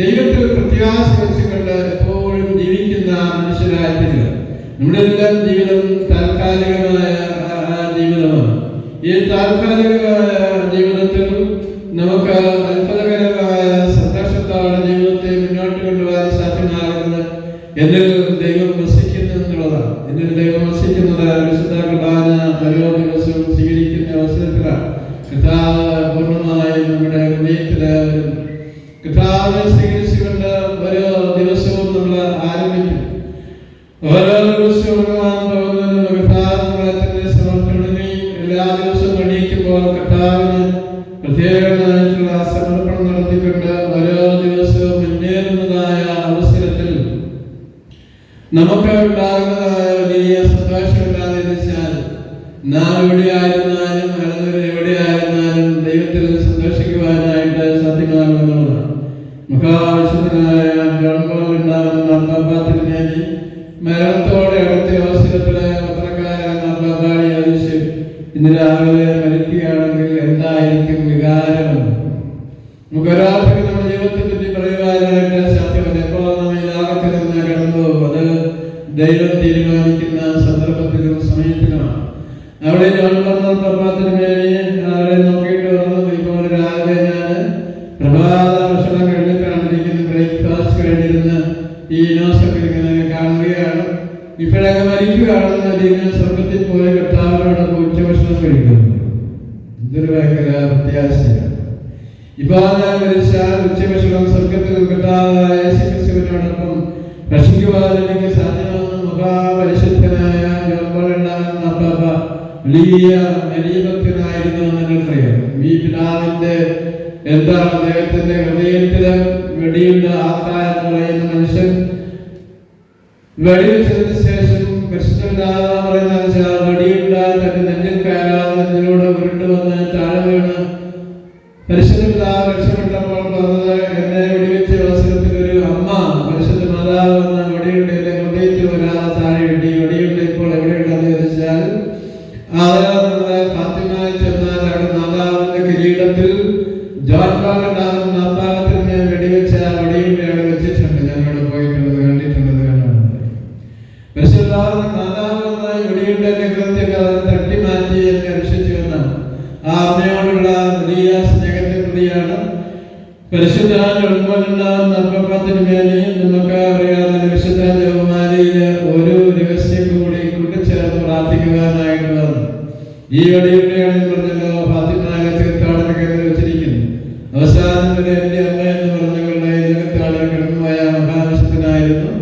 ദൈവത്തിൽ പ്രത്യാശ വെച്ചുകൊണ്ട് എപ്പോഴും ജീവിക്കുന്ന മനുഷ്യരായിട്ടില്ല. നമ്മുടെ എല്ലാം ജീവിതം താൽക്കാലികമായ ജീവിതമാണ്. ഈ താൽക്കാലികമായ ജീവിതത്തിൽ നമുക്ക് അത്ഭുതകരമായ സന്തോഷത്തോടെ ജീവിതത്തെ മുന്നോട്ട് കൊണ്ടുപോകാൻ സാധ്യമാകുന്നത് എന്നിൽ ദൈവം വസിക്കുന്നു എന്നുള്ളതാണ്. എന്നിൽ ദൈവം വസിക്കുന്നത് വിശുദ്ധ കുർബാന ഓരോ ദിവസവും സ്വീകരിക്കുന്ന അവസരത്തിലാണ്. കർത്താവ് പൂർണ്ണമായും നമ്മുടെ ഹൃദയത്തിൽ കർത്താവിനെ സ്വീകരിച്ചുകൊണ്ട് ഓരോ ദിവസവും നമ്മൾ ആരംഭിക്കും. ഓരോ ദിവസവും പോകുന്നതിന് കർത്താവ് നമ്മളെ തന്നെ സമർപ്പിക്കുകയും എല്ലാ ദിവസവും എണീക്കുമ്പോൾ കർത്താവിന് പ്രത്യേകമായിട്ടുള്ള സമർപ്പണം നടത്തിക്കൊണ്ട് ഓരോ ദിവസവും മുന്നേറുന്നതായ അവസരത്തിൽ നമുക്ക് ഉണ്ടാകുന്നതായ വലിയ സന്തോഷമില്ലാതെ വെച്ചാൽ നാം എവിടെയായിരുന്നാലും എവിടെയായിരുന്നാലും ദൈവത്തിൽ സന്തോഷിക്കുവാനായിട്ട് സാധ്യമാകുമെന്നുള്ളതാണ്. മഹാവിശുദ്ധനായ ജോൺ പോൾ ഉണ്ടാകുന്ന മാർപ്പാപ്പാത്തിനുവേണ്ടി മരണത്തോടെ അടുത്ത അവസരത്തിലെ പത്രക്കാരൻ മാർപ്പാപ്പാടി ചോദിച്ചു, ഇന്ന് രാവിലെ മരിക്കുകയാണെങ്കിൽ എന്തായിരിക്കും വികാരമെന്ന്. നമുക്കൊരാൾക്ക് നമ്മുടെ ജീവിതത്തെ പറ്റി പറയുവാനായിട്ട് സാധ്യമല്ല. എപ്പോൾ നാം ഈ ലോകത്തിൽ നിന്ന് കടന്നു അത് ദൈവം തീരുമാനിക്കുന്ന സന്ദർഭത്തിലും സമയത്തിലുമാണ്. അവിടെ ജോൺ പോൾ മാർപ്പാപ്പാത്തിന് വേണ്ടി അവരെ നോക്കിയിട്ട് വന്നു. ഇപ്പോൾ രാവിലെ ഞാൻ പ്രഭാത ഭക്ഷണം കഴിഞ്ഞിട്ടാണിരിക്കുന്ന ബ്രേക്ക്ഫാസ്റ്റ് കഴിഞ്ഞിരുന്ന് ഈ ന്യൂസൊക്കെ ഇങ്ങനെ കാണുകയാണ്. ഇപ്പോഴൊക്കെ മരിക്കുകയാണെന്ന് ഇങ്ങനെ സ്വർഗത്തിൽ പോയി കർത്താവിനോട് ഉച്ചഭക്ഷണം കഴിക്കുന്നു. ഇതൊരു ഭയങ്കര പ്രത്യാശയാണ്. ഇപ്പൊ ഞാൻ മരിച്ചാൽ ഉച്ചഭക്ഷണം സ്വർഗത്തിൽ കർത്താവായ യേശുക്രിസ്തുവിനോടൊപ്പം ഭക്ഷിക്കുവാൻ എനിക്ക് സാധ്യമാകുന്ന മഹാപരിശുദ്ധനായ ജോൺ പോൾ ഉണ്ടാകുന്ന മാർപ്പാപ്പ വലിയ ഭക്തനായിരുന്നു എന്ന് നിങ്ങൾക്കറിയാം. ഈ പിതാവിന്റെ എന്താണ് അദ്ദേഹത്തിന്റെ ഹൃദയത്തില് വെടിയുണ്ട ആക്ക എന്ന് പറയുന്ന മനുഷ്യൻ വെടിവെച്ചതിന് ശേഷം പരിശുദ്ധപിതാവ് പറയുന്ന വെടിയുണ്ട തന്റെ നെഞ്ചിൽ കയറാതെ നെഞ്ചിലൂടെ ഉരുണ്ടു വന്ന് താഴെ വീണ് പരിശുദ്ധപിതാവ് രക്ഷപ്പെട്ടപ്പോൾ പറഞ്ഞത്, എന്നെ വെടിവെച്ച അവസരത്തിൽ ഒരു അമ്മ പരിശുദ്ധ മാതാവ് എന്ന വെടിയുണ്ട ഹൃദയത്തിൽ വരാതെ താഴെ ഇട്ടി. വെടിയുണ്ട ഇപ്പോൾ എവിടെയുണ്ടെന്ന് ചോദിച്ചാൽ അത് ഫാത്തിമയിൽ ചെന്നാൽ അവിടെ മാതാവിന്റെ കിരീടത്തിൽ ജോൺ പോൾ ഉണ്ടാകുന്ന മാർപ്പാപ്പത്തിന് വെടിവെച്ച വെടിയുണ്ട അവിടെ വെച്ചിട്ടുണ്ട്. ഞാൻ അവിടെ പോയിട്ടുള്ളത് കണ്ടിട്ടുള്ളത് കാണാൻ. പരിശുദ്ധാത്മ മാതാവ് വെടിയുണ്ട ഹൃദയത്തെ തട്ടി മാറ്റി എന്നെ രക്ഷിച്ചു എന്നാണ്. ആ അമ്മയോടുള്ള വലിയ സ്നേഹത്തെ പ്രതിയാണ് പരിശുദ്ധ ജോൺ പോൾ ഉണ്ടാകുന്ന മാർപ്പാപ്പത്തിന് വേണ്ടി നമുക്ക് അറിയാവുന്ന വിശുദ്ധ ജപമാലയിലെ ഒരു രഹസ്യം കൂടി കൂട്ടിച്ചേർത്ത് പ്രാർത്ഥിക്കുവാനായിട്ട് വന്നു. ഈ വെടിയുണ്ടയാണെന്ന് പറഞ്ഞല്ലോ ഫാത്തിമയിലെ തീർത്ഥാടന കേന്ദ്രം വെച്ചിരിക്കുന്നു. അവസാനം വരെ എൻ്റെ അമ്മ എന്ന് പറഞ്ഞുകൊണ്ട് ഈ തീർത്ഥാടന കിടന്നുപോയ മഹാവിശുദ്ധനായിരുന്നു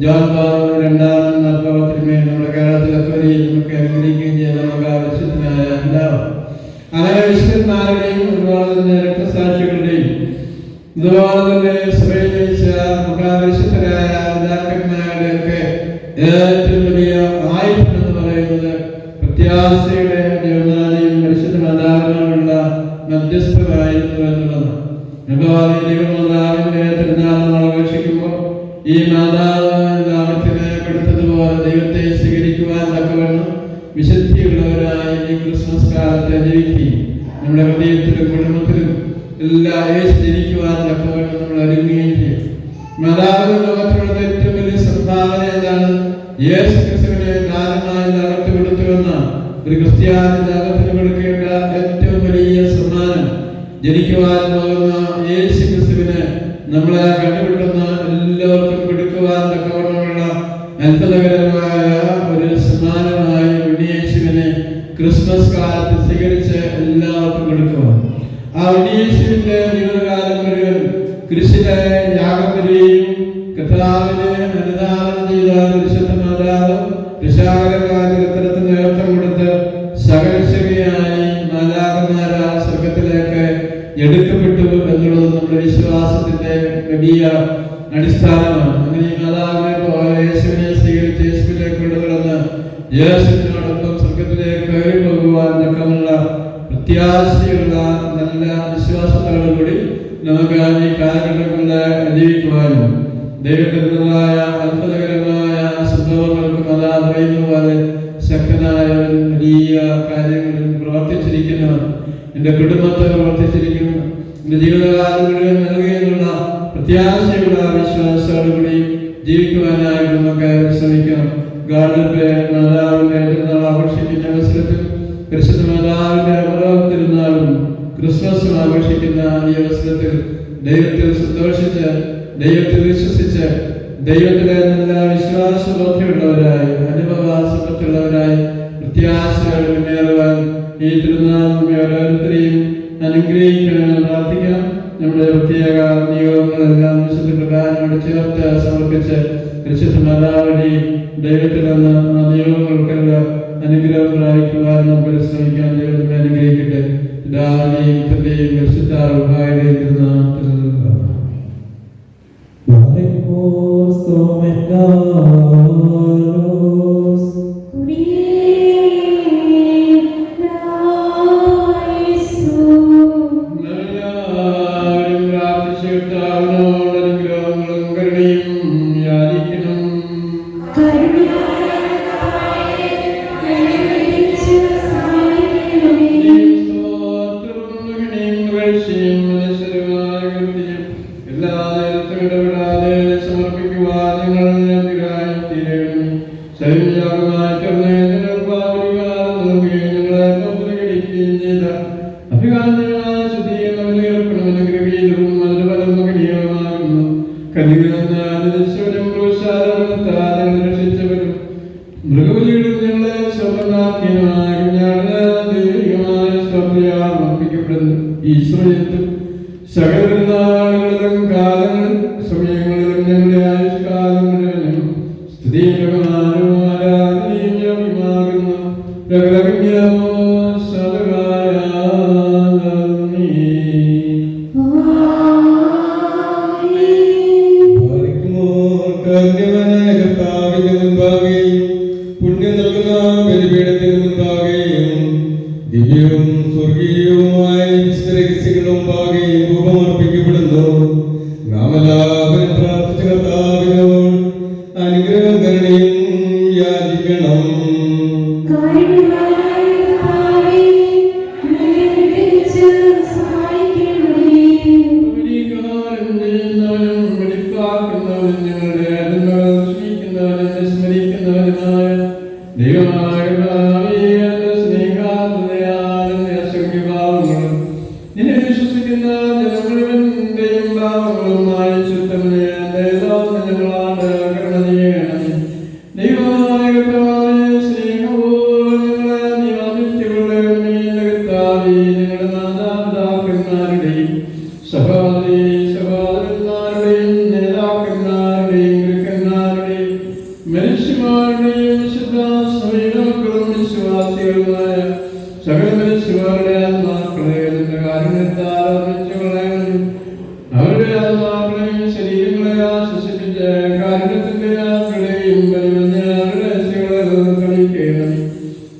ജോൺ പോൾ രണ്ടാമൻ മാർപ്പാപ്പത്തിന്. നമ്മുടെ കേരളത്തിലൊക്കെ നമുക്ക് അനുഗ്രഹിക്കുകയും ചെയ്ത മഹാവിശുദ്ധനായ ഉണ്ടാവും. അങ്ങനെ വിശുദ്ധന്മാരുടെയും ഒരുപാട് തന്നെ രക്തസാക്ഷികളുടെയും ഇതുപോലെ തന്നെ സഭയിൽ ജയിച്ച മഹാവിശുദ്ധരായ പിതാക്കന്മാരുടെയൊക്കെ ഏറ്റവും വലിയ ആയുധം എന്ന് പറയുന്നത് ആവശ്യമായിരുന്നു എന്നുള്ളതാണ്. മാതാവിന്റെ തിരുനാൾ ആഘോഷിക്കുമ്പോൾ ഈ മാതാവ് നാമത്തിന് കൊടുത്തതുപോലെ ദൈവത്തെ സ്വീകരിക്കുവാൻ തക്കവണ്ണം വിശുദ്ധിയുള്ളവരായി ഈ ക്രിസ്മസ് കാലത്തെ ജീവിക്കുകയും നമ്മുടെ ഹൃദയത്തിലും കുടുംബത്തിലും എല്ലാം യേശു ജനിക്കുവാൻ തക്കവണ്ണം നമ്മൾ ഒരുങ്ങുകയും ചെയ്യും. മാതാവിന്റെ ലോകത്തിലുള്ള ഏറ്റവും വലിയ സംഭാവന എന്താണ്? യേശു ക്രിസ്തുവിനെ ദാനമായി അകത്ത് കൊടുത്തുവെന്നാണ്. ഒരു ക്രിസ്ത്യാനി അകത്തിന് കൊടുക്കേണ്ട ഏറ്റവും വലിയ സമ്മാനം ജനിക്കുവാൻ പോകുന്ന യേശു ക്രിസ്തുവിനെ നമ്മളെ കണ്ടുപിടുന്ന എല്ലാവർക്കും കൊടുക്കുവാൻ തക്കവണ്ണമുള്ള അത്ഭുതകരമായ ഒരു സമ്മാനമായി ഉണ്ണിയേശുവിനെ ക്രിസ്മസ് കാലത്ത് സ്വീകരിച്ച് എല്ലാവർക്കും കൊടുക്കുവാൻ. ആ ഉണ്ണിയേശുവിന്റെ ജീവിതകാലം മുഴുവൻ കൃഷിയിലെ യാഗത്തിലെയും കർത്താവിനെ അനുധാവനം ചെയ്ത പരിശുദ്ധ മാതാവ് രക്ഷാകരമായ ചരിത്രത്തിന് നേതൃത്വം കൊടുത്ത് സകലശകയായി മാലാഖമാരാൽ സ്വർഗത്തിലേക്ക് എടുക്കപ്പെട്ടു എന്നുള്ളത് നമ്മുടെ വിശ്വാസത്തിന്റെ വലിയ അടിസ്ഥാനമാണ്. അങ്ങനെ ഈ മാതാവിനെ പോലെ യേശുവിനെ സ്വീകരിച്ച് യേശുവിലേക്ക് കൊണ്ടുവന്ന് യേശുവിനോടൊപ്പം സ്വർഗത്തിലേക്ക് കയറി പോകുവാൻ തക്കമുള്ള പ്രത്യാശയുള്ള നല്ല വിശ്വാസത്തോടുകൂടി നമുക്ക് ഈ കാലഘട്ടങ്ങളെ ജീവിക്കുവാനും ദൈവത്തിൻ്റെതായ അത്ഭുതകരമായ സംഭവങ്ങൾക്ക് മാതാവ് പറയുന്ന പോലെ ശക്തനായവൻ വലിയ കാര്യങ്ങളിൽ പ്രവർത്തിച്ചിരിക്കുന്നവൻ, എൻ്റെ കുടുംബത്തെ പ്രവർത്തിച്ചിരിക്കുന്നു, എൻ്റെ ജീവിതകാലം മുഴുവൻ നൽകുകയെന്നുള്ള പ്രത്യാശയുള്ള വിശ്വാസത്തോടുകൂടി ജീവിക്കുവാനായി നമുക്ക് ശ്രമിക്കണം. ഗാർഡന്റെ മാതാവിന്റെ തിരുനാൾ ആഘോഷിക്കുന്ന അവസരത്തിൽ പരിശുദ്ധ മാതാവിന്റെ ഓരോ തിരുനാളും ക്രിസ്മസും ആഘോഷിക്കുന്ന ഈ അവസരത്തിൽ ദൈവത്തിൽ സന്തോഷിച്ച്, ദൈവത്തിൽ വിശ്വസിച്ച്, ദൈവത്തിലെ നല്ല വിശ്വാസബോധമുള്ളവരായി, അനുഭവസമ്പത്തുള്ളവരായി, പ്രത്യാശയോടെ മുന്നേറുവാൻ ഈ തിരുനാൾ നമ്മെ ഓരോരുത്തരെയും അനുഗ്രഹിക്കണമെന്ന് പ്രാർത്ഥിക്കാം. നമ്മുടെ പ്രത്യേക നിയോഗങ്ങളെല്ലാം വിശുദ്ധ പ്രകാരനോട് ചേർത്ത് സമർപ്പിച്ച് പരിശുദ്ധ മാതാവഴി ദൈവത്തിൽ നിന്ന് ആ നിയോഗങ്ങൾക്കെല്ലാം അനുഗ്രഹം പ്രാപിക്കുവാൻ നമുക്ക് ശ്രമിക്കാം. ദൈവത്തെ അനുഗ്രഹിക്കട്ടെ. പിതാവിന്റെയും പുത്രന്റെയും പരിശുദ്ധാത്മാവിന്റെയും തിരുനാമത്തിൽ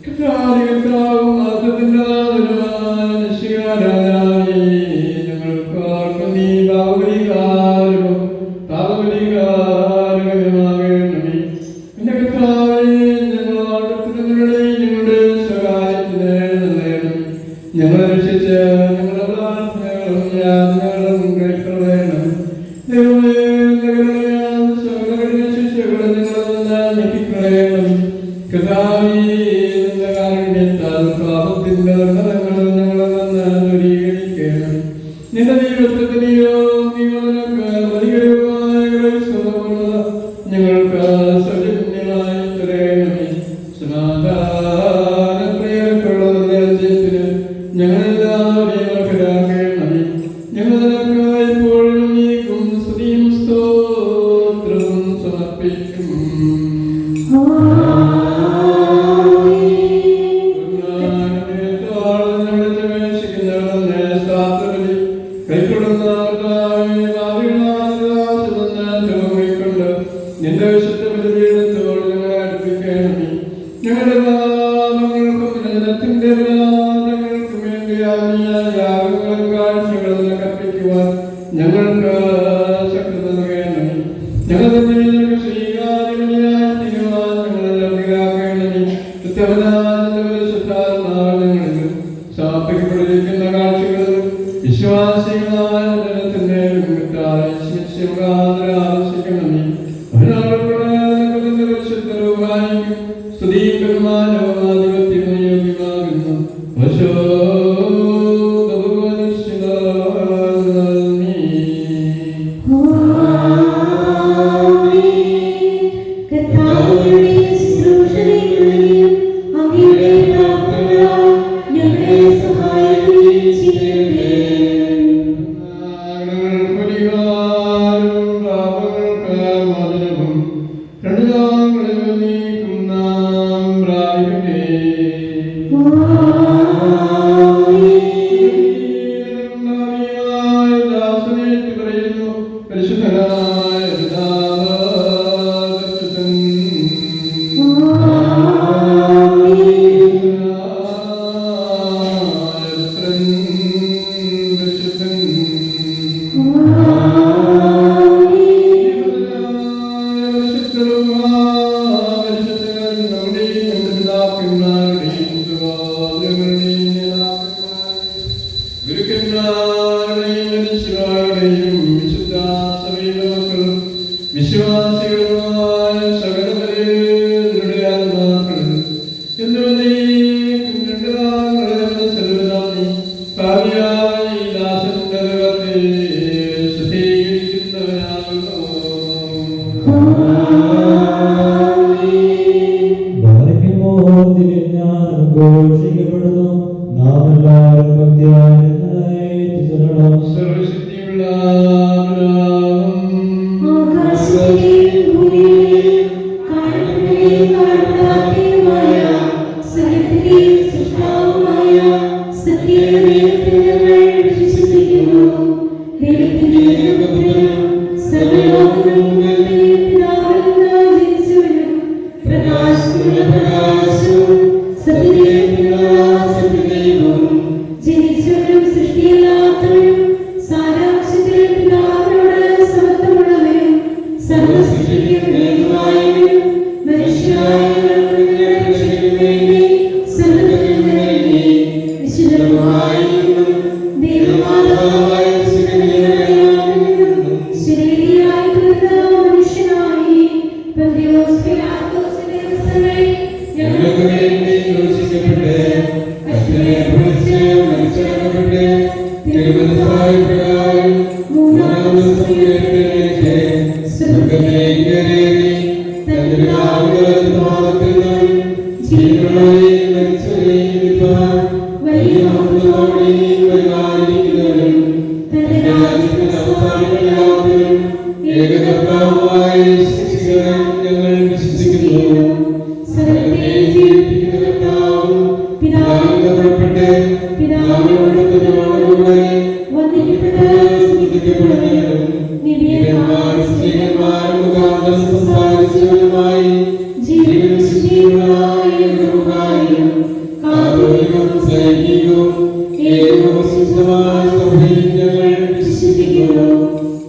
Katalikam, Atadinadana, Nishigadana,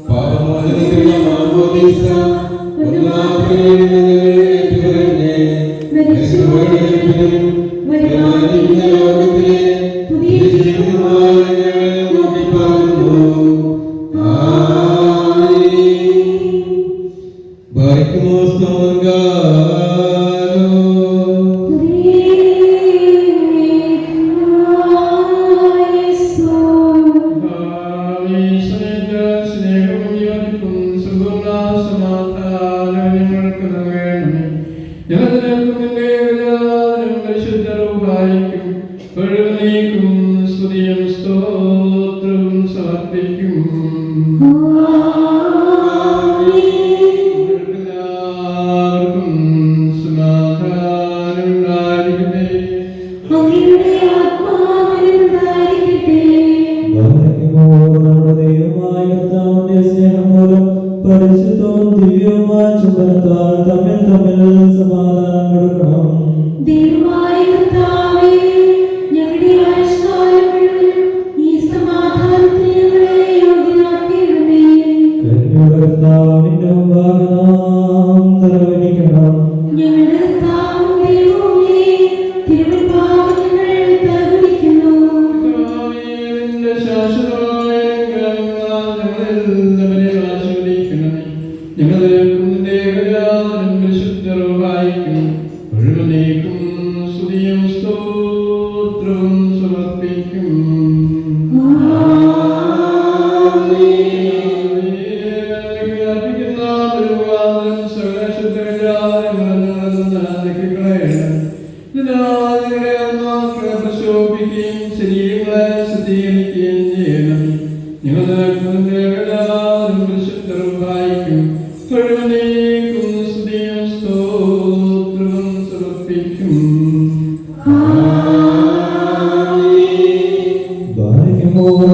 പാപമോചനത്തിനുള്ള മാമോദീസ സമർപ്പിക്കും. എല്ലാവർക്കും സമാധാനം ഉണ്ടായിരിക്കട്ടെ. നമ്മുടെ ദൈവമായ കർത്താവിന്റെ സ്നേഹം മൂലം പരിശുദ്ധവും ദിവ്യവുമായ ചുംബനത്താൽ തമ്മിൽ തമ്മിൽ സമാധാനം കൊടുക്കണം. കരുണയുടെ കർത്താവിന്റെ മുമ്പാകെ നാം തലവനിക്കണം. നിന്റെ ശാശ്വതമായ ഞങ്ങളെല്ലാവരെയും ആശീർവദിക്കണമേ. ഞങ്ങളെ നിന്റെ ഏകജാതനും പരിശുദ്ധരുമായിരിക്കും മുഴുവനേക്കും സ്തുതിയും സ്തോത്രവും സമർപ്പിക്കും. ശരീരങ്ങളെ ശുദ്ധീകരിക്കുകയും ചെയ്യണം. ഞങ്ങളുടെ പരിശുദ്ധരുമായിരിക്കും മുഴുവനേക്കും സ്തുതിയും സ്തോത്രവും സമർപ്പിക്കും.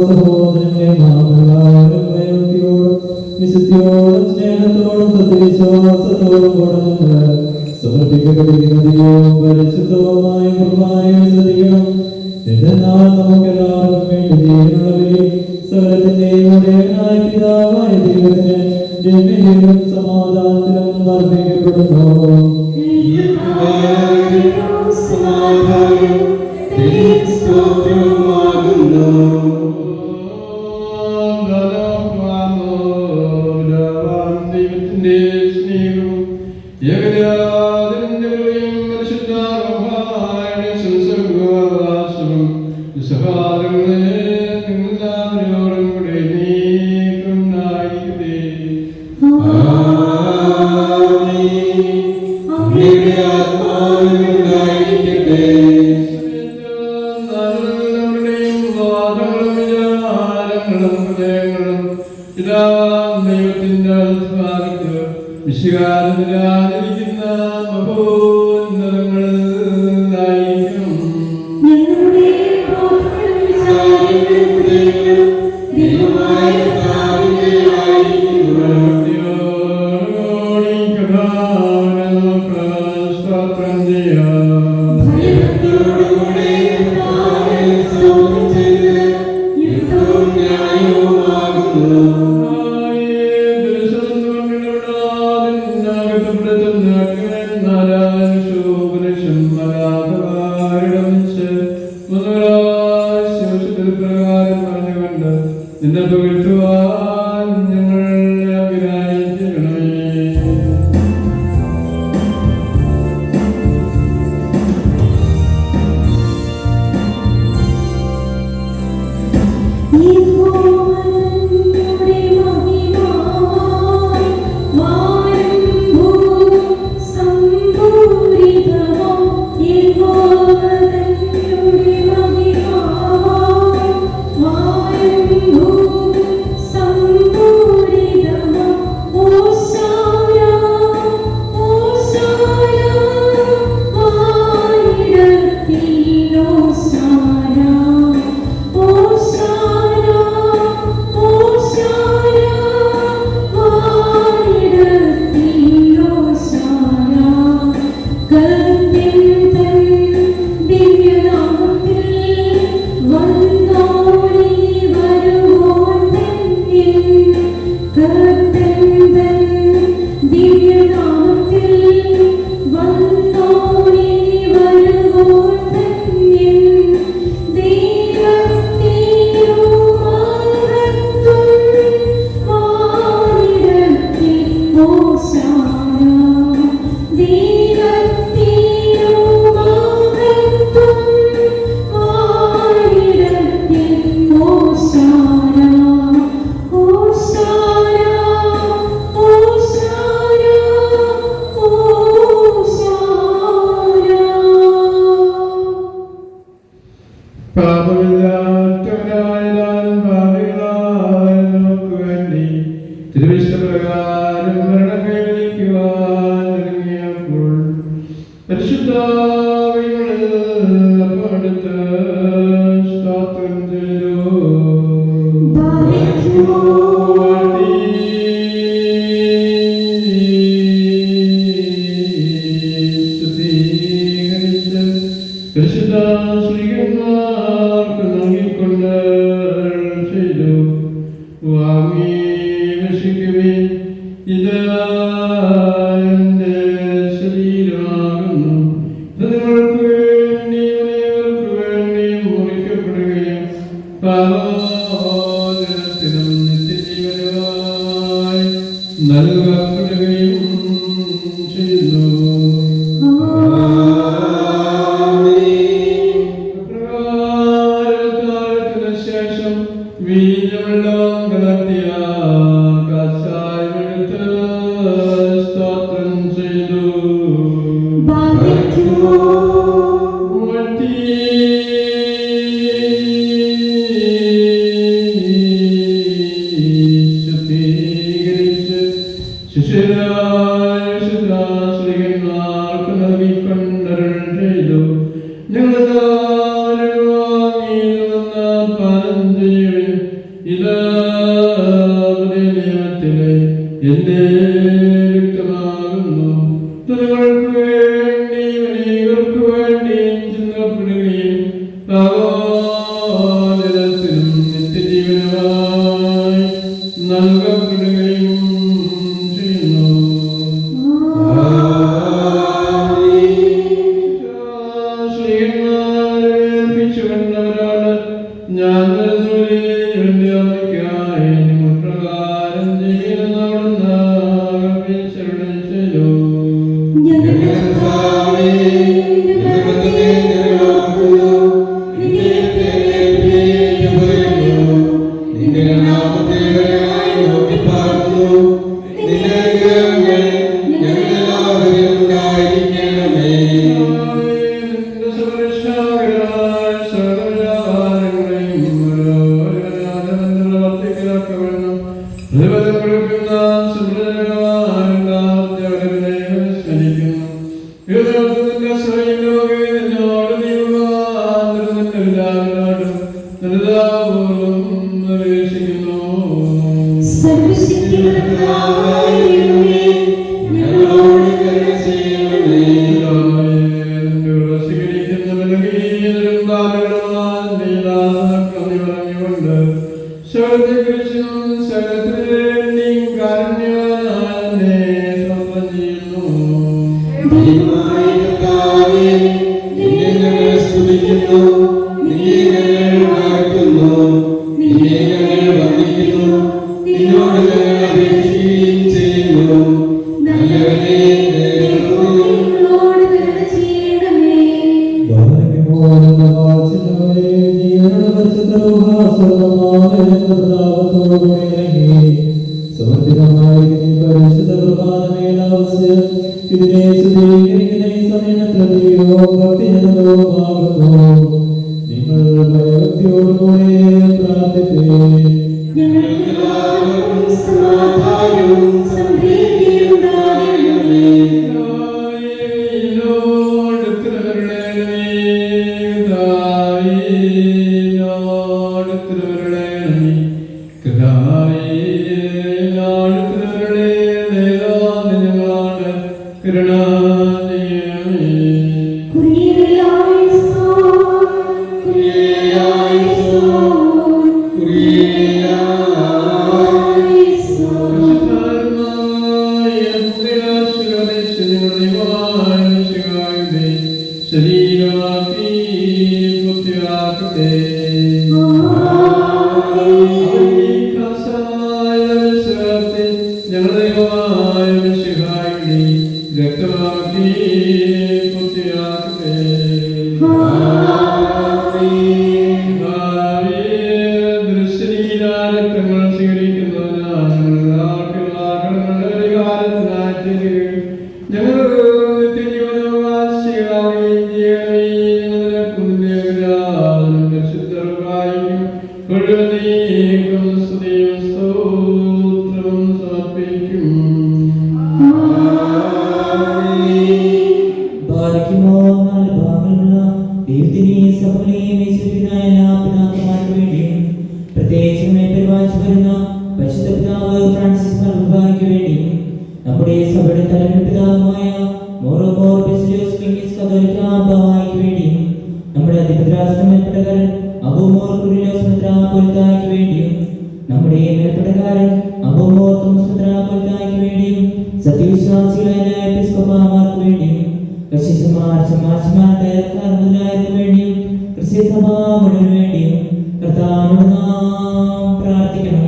സഹോദരന്റെ ഭയഭക്തിയോടും വിശുദ്ധിയോടും സ്നേഹത്തോടും സത്യവിശ്വാസത്തോടും കൂടെ നിങ്ങൾ സമർപ്പിക്കപ്പെട്ടിരിക്കുന്നതിലും പരിശുദ്ധവുമായ കുർബാനയും ശ്രദ്ധിക്കണം. എന്നാൽ നമുക്കെല്ലാവർക്കും വേണ്ടി ജീവനുള്ളവരെയും സകലത്തിന്റെയും ഉടയവനായ പിതാവായ ദൈവത്തിന് ജന്മജീവനും സമാധാനത്തിലും വർദ്ധിക്കപ്പെടുന്നു. ദൈവത്തിന്റെ സ്നേഹവും ഏകജാതന്റെ കൃപയും പരിശുദ്ധാത്മാവിന്റെ സംസർഗവാസവും സഹോദരങ്ങളെ നിങ്ങളെല്ലാവരോടും കൂടെ എന്നേക്കും ഉണ്ടായിരിക്കട്ടെ. നമ്മുടെയും വാദങ്ങളും വിചാരങ്ങളും ഹൃദയങ്ങളും ദൈവത്തിന്റെ ഭാഗത്ത് വിശുകാരത്തിലായിരിക്കുന്ന മഹോന്നതങ്ങളായിരിക്കും. സ്തോത്രം ചെയ്യാം. നിന്നെ പുകഴ്ത്തുവാൻ ഞങ്ങൾ ആഗ്രഹിക്കണമേ. Thank you. വാങ്ങി ഭക്ഷിക്കുവിൻ. ഇത് എൻ്റെ ശരീരമാകുന്നു. ഇത് നിങ്ങൾക്ക് വേണ്ടിയും അനേകർക്ക് വേണ്ടിയും മുറിക്കപ്പെടുകയും പാപമോചനത്തിനും നിത്യജീവനുമായി നൽകപ്പെടുകയും ചെയ്യുന്നു. അപ്രകാരത്തിന് ശേഷം വീഞ്ഞവെള്ളം കലർത്തിയ കഷായമെടുത്ത് സ്തോത്രം ചെയ്തു. ശുദ്ധീകരിച്ച് ശിഷ്യരായ വിശുദ്ധാശ്രയന്മാർക്ക് നൽകിക്കൊണ്ടരുൾ ചെയ്തു. ഞങ്ങളെല്ലാവരും വാങ്ങി നിന്ന് പാനം ചെയ്യുവിൻ. ഇത് പുതിയ നിയമത്തിലെ എൻ്റെ രക്തമാകുന്നു. നിങ്ങൾക്ക് വേണ്ടിയും അനേകർക്ക് വേണ്ടിയും ചിന്തപ്പെടുകയും പാപമോചനത്തിനും നിത്യജീവനുമായി നൽകപ്പെടുകയും ചെയ്യുന്നു. ശ്രീമാരേൽപ്പിച്ചുകൊണ്ടവരോട് ഞാൻ വേണ്ടി അമ്മയ്ക്കായി നിങ്ങൾ പ്രകാരം ചെയ്യുന്നവിടുന്ന് കൽപ്പിച്ചരുളി ചെയ്തു. നമ്മുടെ മേൽപ്പട്ടക്കാരൻ അബോധോത്മസ്പത്രാപൽക്കായ്ക്ക് വേണ്ടിയും സത്യവിശ്വാസികളായ എപ്പിസ്കോപ്പമാർക്ക് വേണ്ടിയും കശിശുമാർ ശമാശമാർ തയ്യാറക്കാർ മുതലായവർക്ക് വേണ്ടിയും ക്രിസ്ത്യസഭാ മുഴുവന് വേണ്ടിയും കർത്താവിനോട് നാം പ്രാർത്ഥിക്കണം.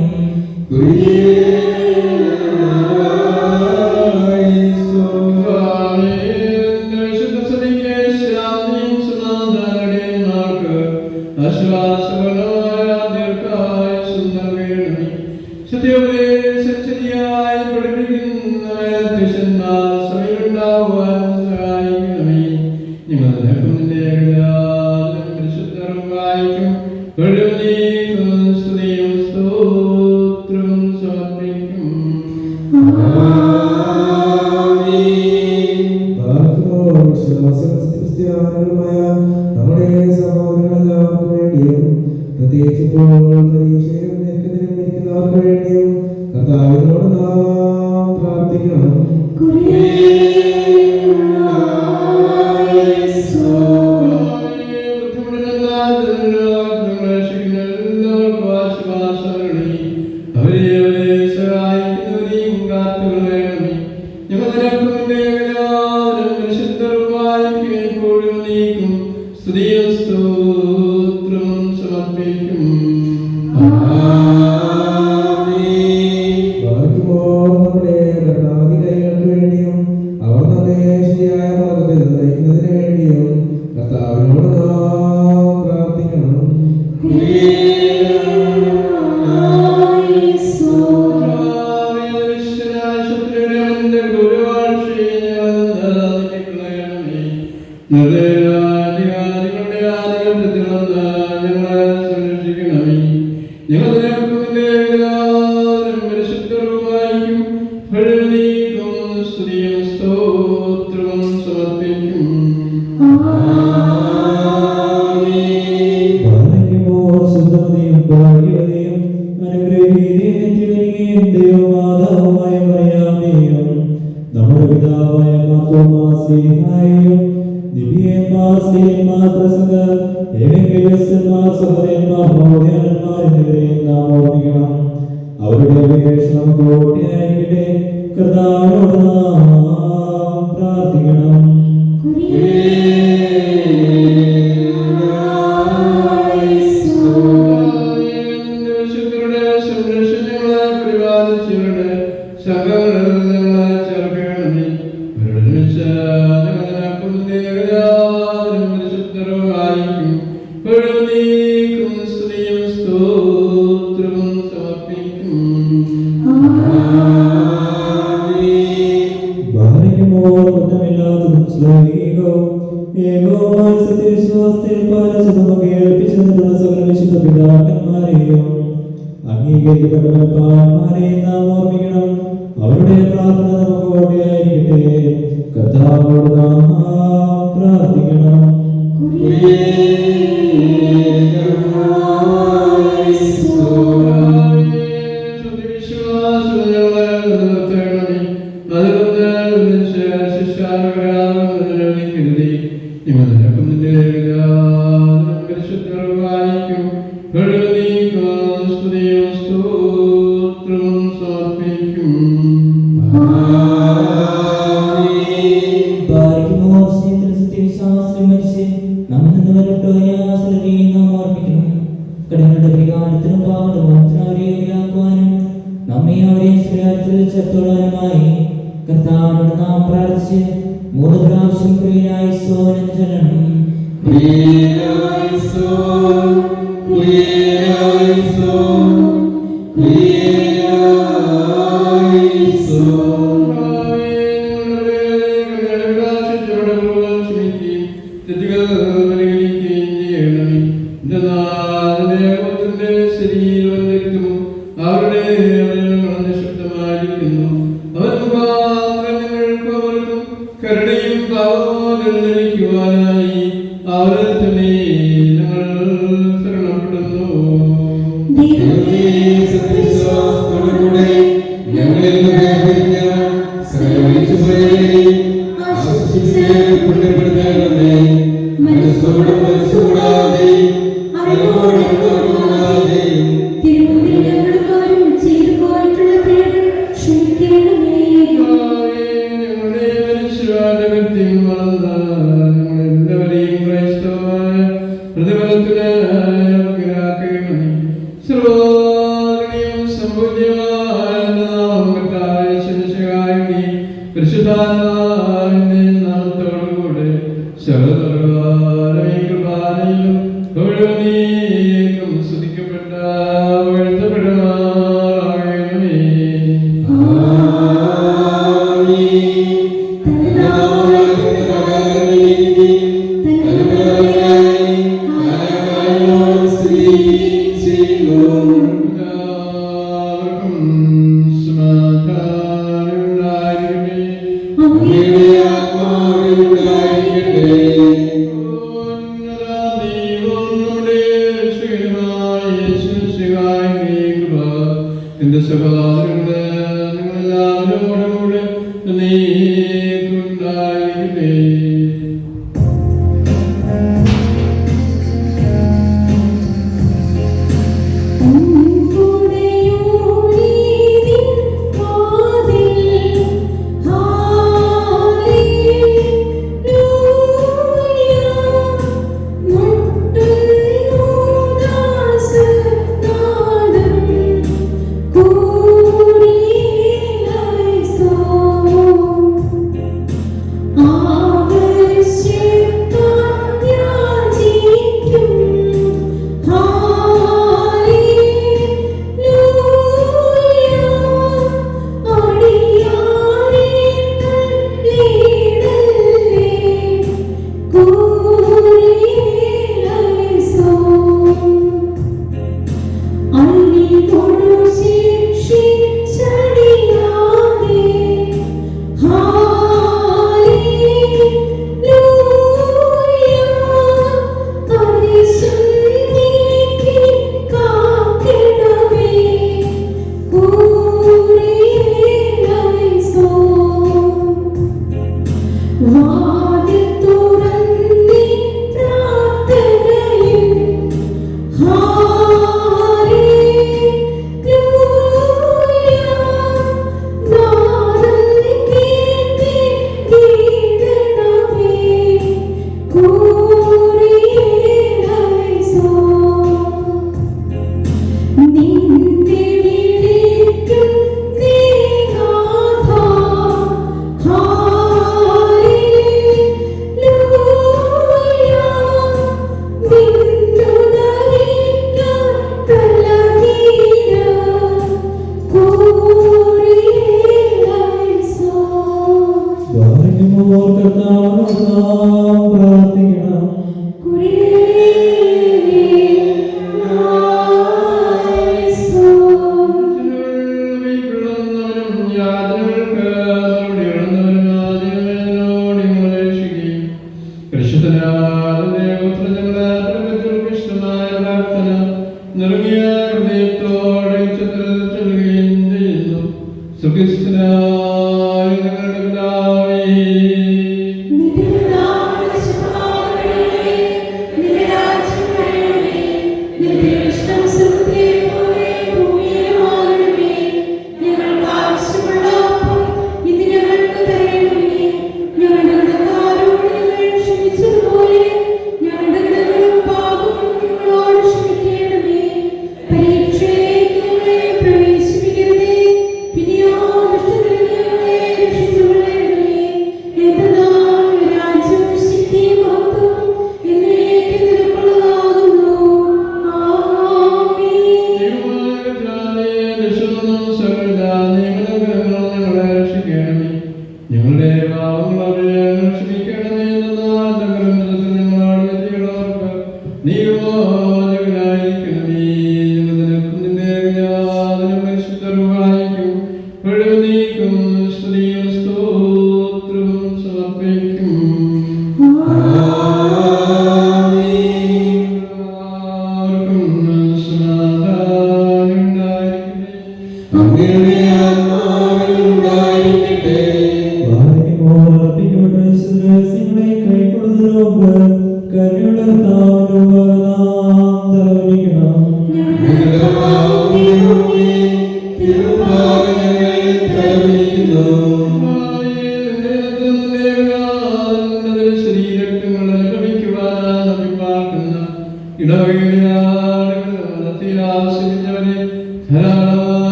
തിരുമുമ്പിൽ ഞങ്ങൾക്ക് പരിശുദ്ധാത്മാവിന്റെ നാമത്തോടുകൂടെ സർവ്വപ്രകാരമായ കൃപാലയിലും മുഴുവനേക്കും സ്തുതിക്കപ്പെട്ട വാഴ്ത്തപ്പെടുമാറാകണമേ. എന്റെ സഹോദരങ്ങളെ നിങ്ങളെല്ലാവരോടും കൂടെ നീക്കുണ്ടായിരിക്കട്ടെ.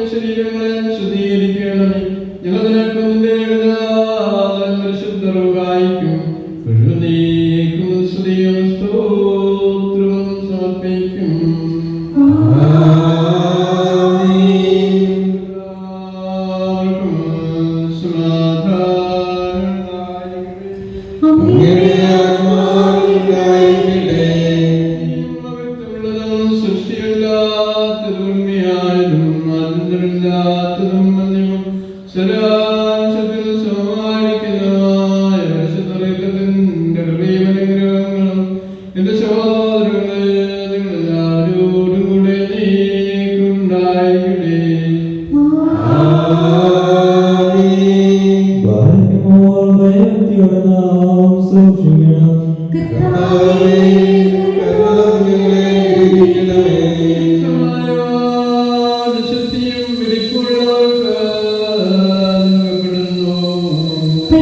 ശരീരങ്ങളെ അന്തമില്ലാത്തതും ഉണ്മയായതും അന്തമില്ലാത്തതും മന്യവും സ്വരാംശത്തിൽ സമായിരിക്കുന്നതുമായ പരിശുദ്ധത്തിന്റെ കൃപയും അനുഗ്രഹങ്ങളും എന്റെ സഹോദരങ്ങളെ നിങ്ങളെല്ലാവരോടും കൂടെ നീക്കുണ്ടായിരിക്കട്ടെ. ഭാഗ്യമോൾ ഭയഭക്തിയോടെ നാം സൂക്ഷിക്കണം. ശക്തിയും വിളിപ്പുള്ളവർക്ക് നൽകപ്പെടുന്നു. നിങ്ങളുടെ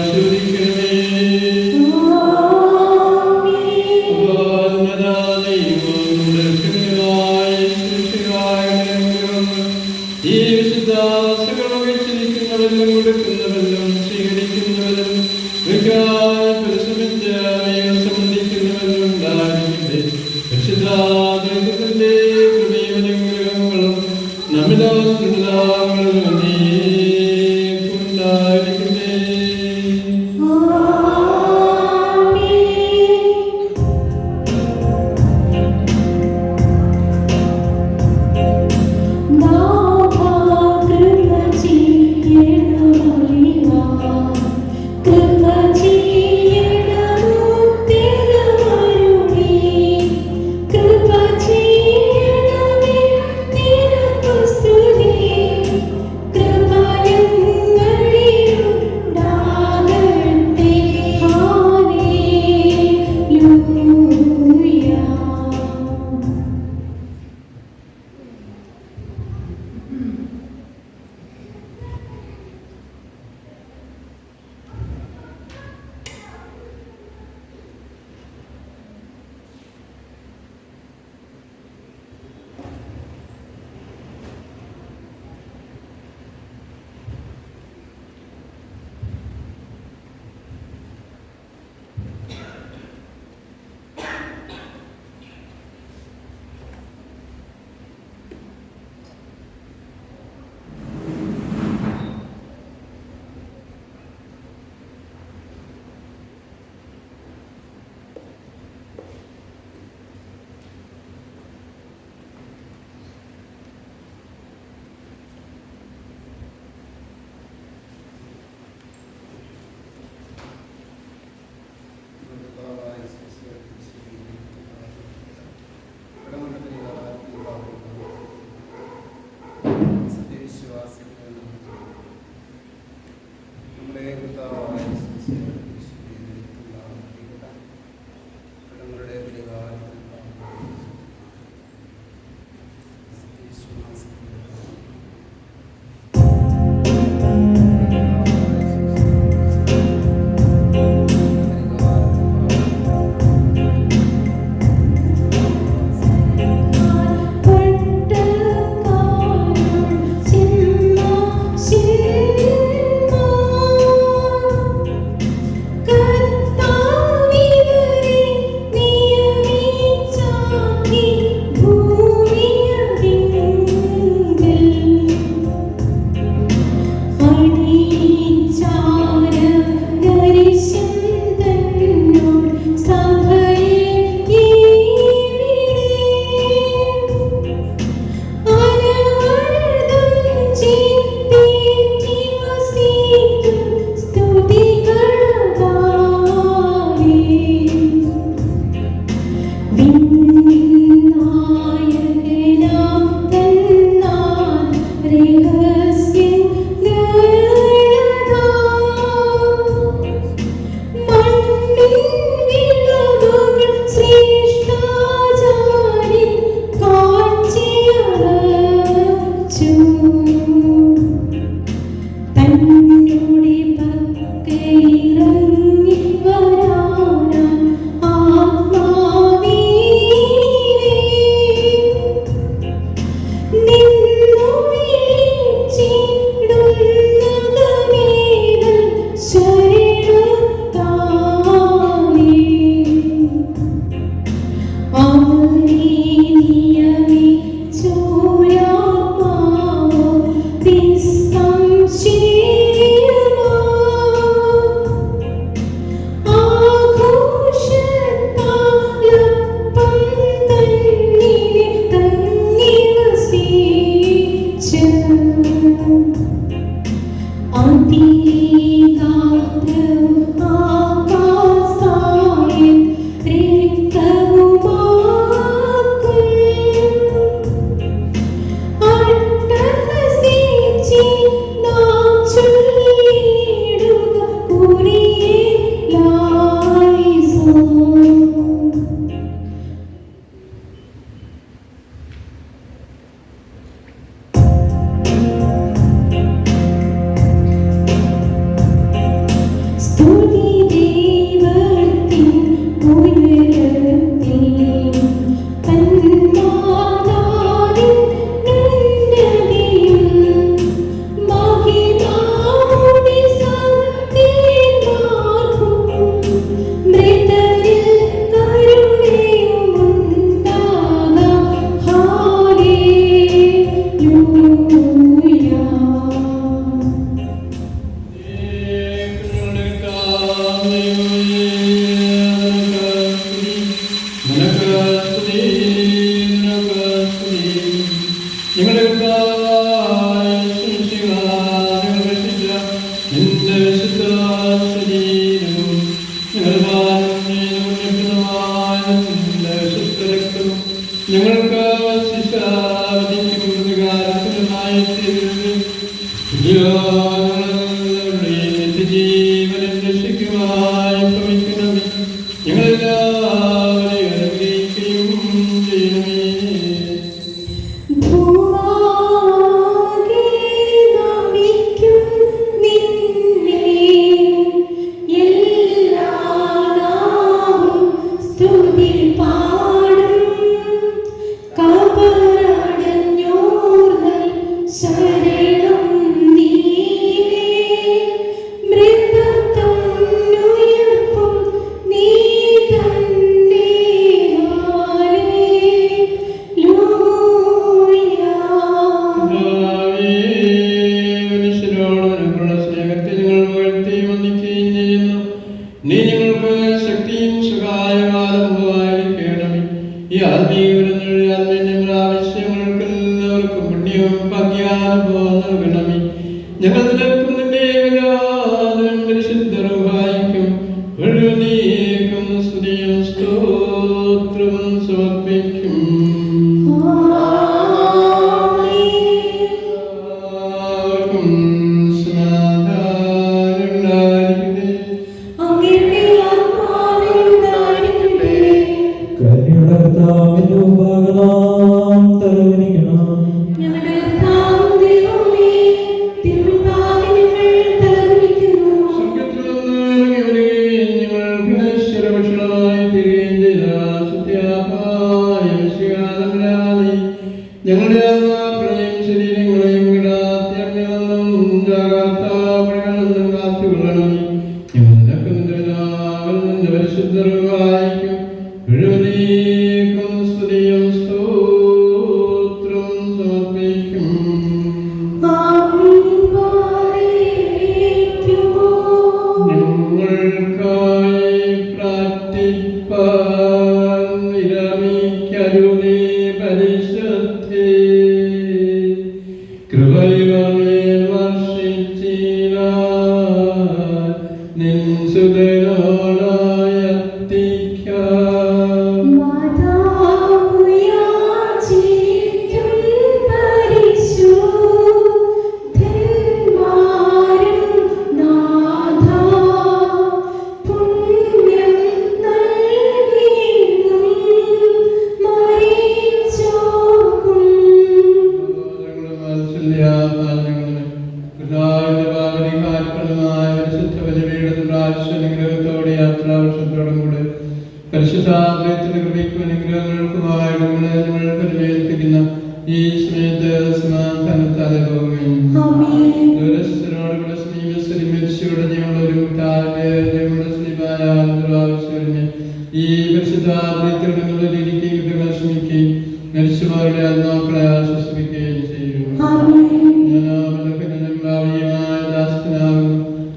ആശീർവദിക്കണമേ. ഞങ്ങൾക്ക് ശിക്ഷാവിധിക്കും പ്രതികാരത്തിനുമായി തീരുന്നു. നിത്യജീവനം രക്ഷിക്കുമായി ഭവിക്കണമേ. ഞങ്ങളെല്ലാവരെയും അനുഗ്രഹിക്കുകയും ചെയ്യണമേ. ഞങ്ങൾ നിനക്കും നിന്റെ വിരാതനും പരിശുദ്ധറുഹായിക്കും മുഴുവനേക്കും സ്തുതിയും സ്തോത്രവും സമർപ്പിക്കും. ഞങ്ങളുടെ ആത്മാക്കളെയും ശരീരങ്ങളെയും വിടാത്യങ്ങളും ജാഗ്രതാപടികളെന്നും കാത്തുകൊള്ളണമേ. ഞങ്ങൾ നിനക്ക് നിന്റെ പിതാവിൽ നിന്റെ പരിശുദ്ധറുഹായിക്കും മുഴുവനേക്കും സ്തുതിയും സ്തോത്രവും സമർപ്പിക്കും. ഞങ്ങൾക്കായി പ്രാർത്ഥിപ്പാൻ വിരമിക്കരുതേ പരിശുദ്ധേ. കൃപയുമേ വർഷിച്ചിടാൻ നിൻ സുതനോടായി എത്തിക്കാം. പരിശുദ്ധാത്മത്തിന്റെ കൃപയ്ക്കും അനുഗ്രഹങ്ങൾക്കുമായി ഞങ്ങളെ പരിമേൽപ്പിക്കുന്ന ഈ സമയത്ത് സമാധാനത്താലെ പോകുകയും ദൂരസ്ഥരോടുകൂടെ സ്നേഹിച്ചോടെ ഞങ്ങളൊരു ഞങ്ങളുടെ സ്നേഹായ ഈ പരിശുദ്ധാത്മത്തിലുള്ള രീതിക്ക് ശ്രമിക്കുകയും മരിച്ചവരുടെ ആത്മാക്കളെ ആശ്വസിപ്പിക്കുകയും ചെയ്യും.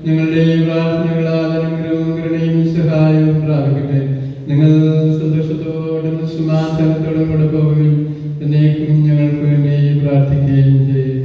നിങ്ങളുടെ പ്രാർത്ഥനകളാൽ അനുഗ്രഹവും കരുണയും സഹായവും പ്രാപിക്കട്ടെ. നിങ്ങൾ സന്തോഷത്തോടും സമാധാനത്തോടും കൂടെ പോകുകയും എന്നേക്കും ഞങ്ങൾക്ക് വേണ്ടി പ്രാർത്ഥിക്കുകയും ചെയ്യും.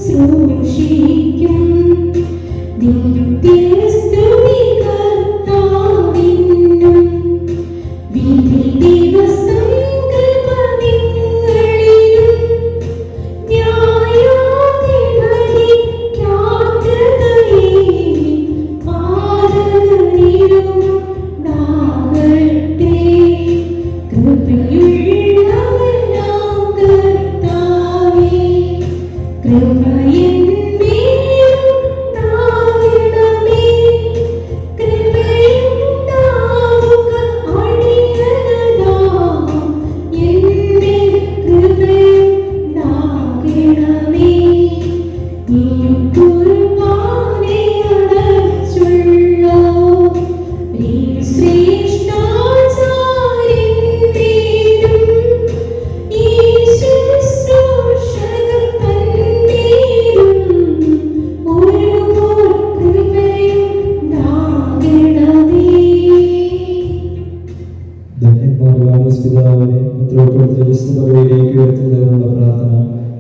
Ooh.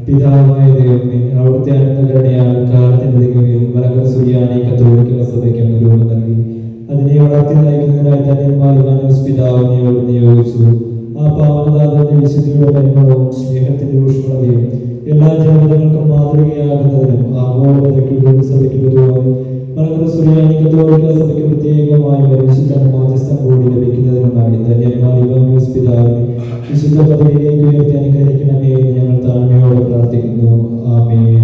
പിതാവായ ദൈവമേ, അവിടുത്തെ അനുഗ്രഹണയാൽ കാലത്തിന്റെ തികവിൽ മലങ്കര സുറിയാനി കത്തോലിക്ക സഭയ്ക്ക് രൂപം നൽകി അതിനെ വളർത്തി നയിക്കുന്നതിനായി തന്നെ പിതാവിനെ നിയോഗിച്ചു. ആ പാവനദാതന്റെ വിശുദ്ധിയുടെ പരിമളവും സ്നേഹത്തിന്റെ ഊഷ്മളതയും എല്ലാ ജനതകൾക്കും മാതൃകയാകുന്നതിനും ആഗോളതയ്ക്ക് സഭയ്ക്ക് പൊതുവായി മലങ്കര സുറിയാനി കത്തോലിക്ക സഭയ്ക്ക് പ്രത്യേകമായ ഒരു വിശുദ്ധ മാധ്യസ്ഥം കൂടി ലഭിക്കുന്നതിനുമായി ധന്യന്മാർ പിതാവിനെ വിശുദ്ധ പദവിയിലേക്ക് ഉയർത്തി അനുഗ്രഹിക്കണമേ എന്ന് ഞങ്ങൾ താഴ്മയോടെ പ്രാർത്ഥിക്കുന്നു. ആമേൻ.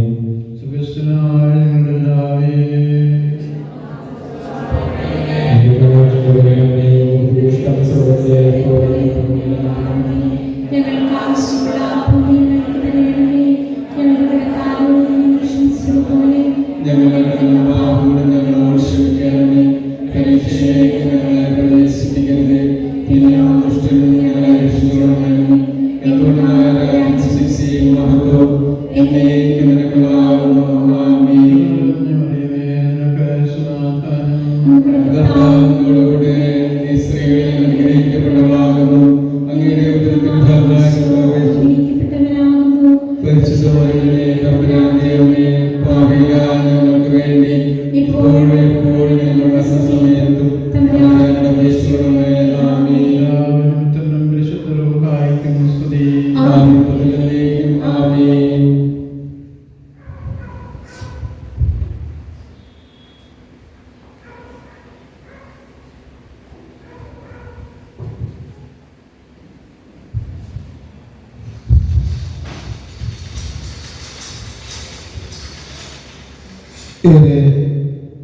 ഏറെ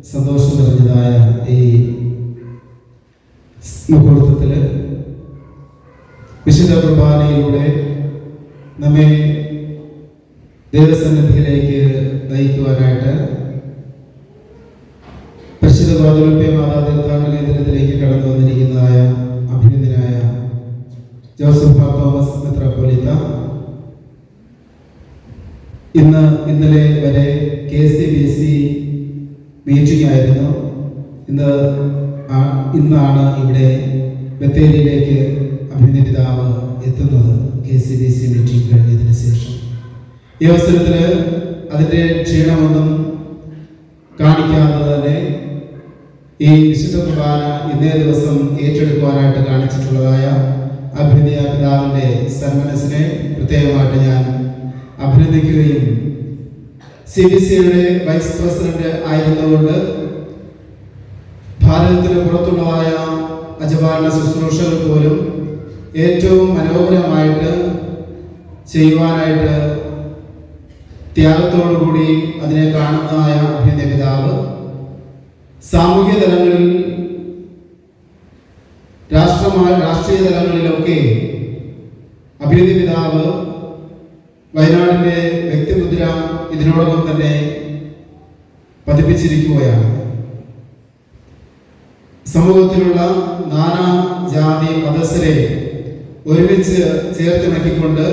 സന്തോഷം നിറഞ്ഞതായ ഈ മുഹൂർത്തത്തില് വിശുദ്ധ കുർബാനയിലൂടെ നമ്മെ ദൈവസന്നിധിയിലേക്ക് നയിക്കുവാനായിട്ട് പരിശുദ്ധ ഗൗതമ മാതാ തീർത്ഥാടന കേന്ദ്രത്തിലേക്ക് കടന്നു വന്നിരിക്കുന്നതായ അഭിനന്ദനായ ജോസഫ് തോമസ് മെത്രാപ്പോലീത്ത, ഇന്നലെ വരെ KCBC മീറ്റിംഗ് ആയിരുന്നു. ഇന്നാണ് ഇവിടെ ബത്തേരിയിലേക്ക് അഭിനന്ദ പിതാവ് എത്തുന്നത്. KCBC മീറ്റിംഗ് കഴിഞ്ഞതിന് ശേഷം ഈ അവസരത്തിൽ അതിൻ്റെ ക്ഷീണമൊന്നും കാണിക്കാതെ തന്നെ ഈ വിശുദ്ധ കുർബാന ഇന്നേ ദിവസം ഏറ്റെടുക്കുവാനായിട്ട് കാണിച്ചിട്ടുള്ളതായ അഭിനന്ദ പിതാവിൻ്റെ സന്മനസ്സിനെ പ്രത്യേകമായിട്ട് ഞാൻ അഭിനന്ദിക്കുകയും CBCയുടെ വൈസ് പ്രസിഡന്റ് ആയിരുന്നുകൊണ്ട് ഭാരതത്തിന് പുറത്തുള്ളതായ അജപാലന ശുശ്രൂഷകൾ പോലും ഏറ്റവും മനോഹരമായിട്ട് ചെയ്യുവാനായിട്ട് ത്യാഗത്തോടുകൂടി അതിനെ കാണുന്നതായ അഭിനന്ദ പിതാവ് സാമൂഹ്യ തലങ്ങളിൽ രാഷ്ട്രീയ തലങ്ങളിലൊക്കെ അഭിനന്ദ പിതാവ് വയനാടിന്റെ വ്യക്തിമുദ്ര ഇതിനോടൊപ്പം തന്നെ പതിപ്പിച്ചിരിക്കുകയാണ്. സമൂഹത്തിലുള്ള നാനാ ജാതി മതസ്ഥരെ ഒരുമിച്ച് ചേർത്തിണക്കിക്കൊണ്ട്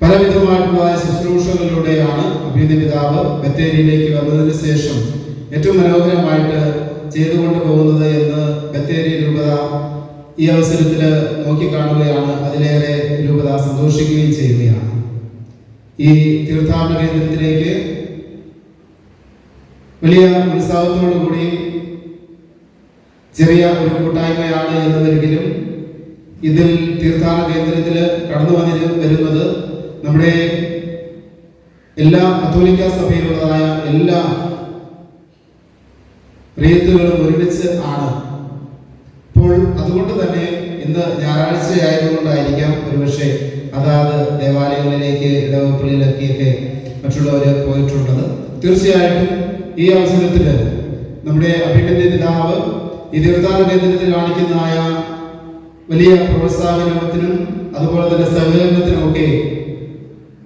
പലവിധമായിട്ടുള്ള ശുശ്രൂഷകളിലൂടെയാണ് അഭിനന്ദ പിതാവ് ബത്തേരിയിലേക്ക് വന്നതിന് ശേഷം ഏറ്റവും മനോഹരമായിട്ട് ചെയ്തുകൊണ്ട് പോകുന്നത് എന്ന് ബത്തേരി രൂപത ഈ അവസരത്തിൽ നോക്കിക്കാണുകയാണ്. അതിലേറെ രൂപത സന്തോഷിക്കുകയും ചെയ്യുകയാണ്. ഈ തീർത്ഥാടന കേന്ദ്രത്തിലേക്ക് വലിയ ഉത്സാഹത്തോടു കൂടി ചെറിയ ഒരു കൂട്ടായ്മയാണ് എന്നതെങ്കിലും ഇതിൽ തീർത്ഥാടന കേന്ദ്രത്തിൽ കടന്നു വരുന്നത് നമ്മുടെ എല്ലാ കത്തോലിക്ക സഭയിലുള്ളതായ എല്ലാ റീത്തുകളും ഒരുമിച്ച് ആണ്. അപ്പോൾ അതുകൊണ്ട് തന്നെ ഇന്ന് ഞായറാഴ്ച ആയതുകൊണ്ടായിരിക്കാം ഒരുപക്ഷെ അതാത് ദേവാലയങ്ങളിലേക്ക് ഇടവപ്പള്ളിയിലൊക്കെയൊക്കെ മറ്റുള്ളവർ പോയിട്ടുള്ളത്. തീർച്ചയായിട്ടും ഈ അവസരത്തിൽ നമ്മുടെ അഭിനന്ദ പിതാവ് ഈ തീർത്ഥാടന കേന്ദ്രത്തിൽ കാണിക്കുന്നതായ വലിയ പ്രോത്സാഹനത്തിനും അതുപോലെ തന്നെ സഹകരണത്തിനും ഒക്കെ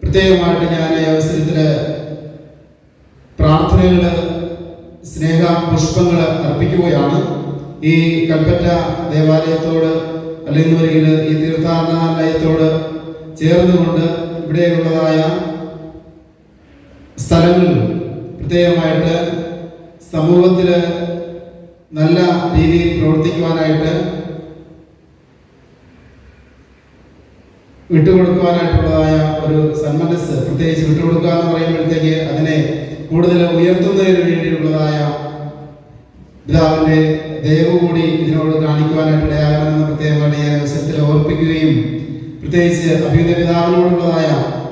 പ്രത്യേകമായിട്ട് ഞാൻ ഈ അവസരത്തിൽ പ്രാർത്ഥനകൾ, സ്നേഹ പുഷ്പങ്ങൾ അർപ്പിക്കുകയാണ്. ഈ കൽപ്പറ്റ ദേവാലയത്തോട് അല്ലെങ്കിൽ ഈ തീർത്ഥാടനാലയത്തോട് ചേർന്നുകൊണ്ട് ഇവിടെയുള്ളതായ സ്ഥലങ്ങളിൽ പ്രത്യേകമായിട്ട് സമൂഹത്തിൽ നല്ല രീതിയിൽ പ്രവർത്തിക്കുവാനായിട്ട് വിട്ടുകൊടുക്കുവാനായിട്ടുള്ളതായ ഒരു സന്മനസ്, പ്രത്യേകിച്ച് വിട്ടുകൊടുക്കുക എന്ന് പറയുമ്പോഴത്തേക്ക് അതിനെ കൂടുതൽ ഉയർത്തുന്നതിന് വേണ്ടിയുള്ളതായ പിതാവിന്റെ ദയവ് കൂടി ഇതിനോട് കാണിക്കുവാനായിട്ട് ഇടയാകണമെന്ന് പ്രത്യേകമായിട്ട് ഞാൻ അവസരത്തിൽ ഓർപ്പിക്കുകയും പ്രത്യേകിച്ച് അഭിനന്ദ പിതാവിനോടുള്ളതായ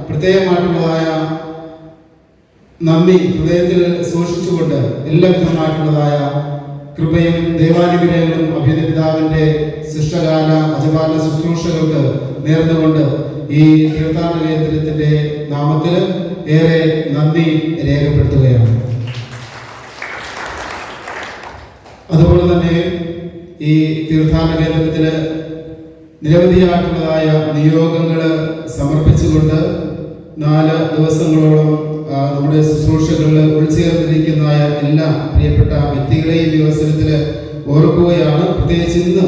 പ്രത്യേകമായിട്ടുള്ളതായ നന്ദി ഹൃദയത്തിൽ സൂക്ഷിച്ചുകൊണ്ട് എല്ലാവിധമായിട്ടുള്ളതായ കൃപയും ദൈവാനുഗ്രഹങ്ങളും അഭിനന്ദ പിതാവിന്റെ ശിഷ്ടകാല അജപാല ശുശ്രൂഷകൾക്ക് നേർന്നുകൊണ്ട് ഈ തീർത്ഥാടന കേന്ദ്രത്തിന്റെ നാമത്തിൽ ഏറെ നന്ദി രേഖപ്പെടുത്തുകയാണ്. അതുപോലെ തന്നെ ഈ തീർത്ഥാടന കേന്ദ്രത്തില് നിരവധിയായിട്ടുള്ളതായ നിയോഗങ്ങൾ സമർപ്പിച്ചുകൊണ്ട് 4 ദിവസങ്ങളോളം നമ്മുടെ ശുശ്രൂഷകളിൽ ഉൾച്ചേർന്നിരിക്കുന്നതായ എല്ലാ പ്രിയപ്പെട്ട വ്യക്തികളെയും ഈ അവസരത്തിൽ ഓർക്കുകയാണ്. പ്രത്യേകിച്ച് ഇന്ന്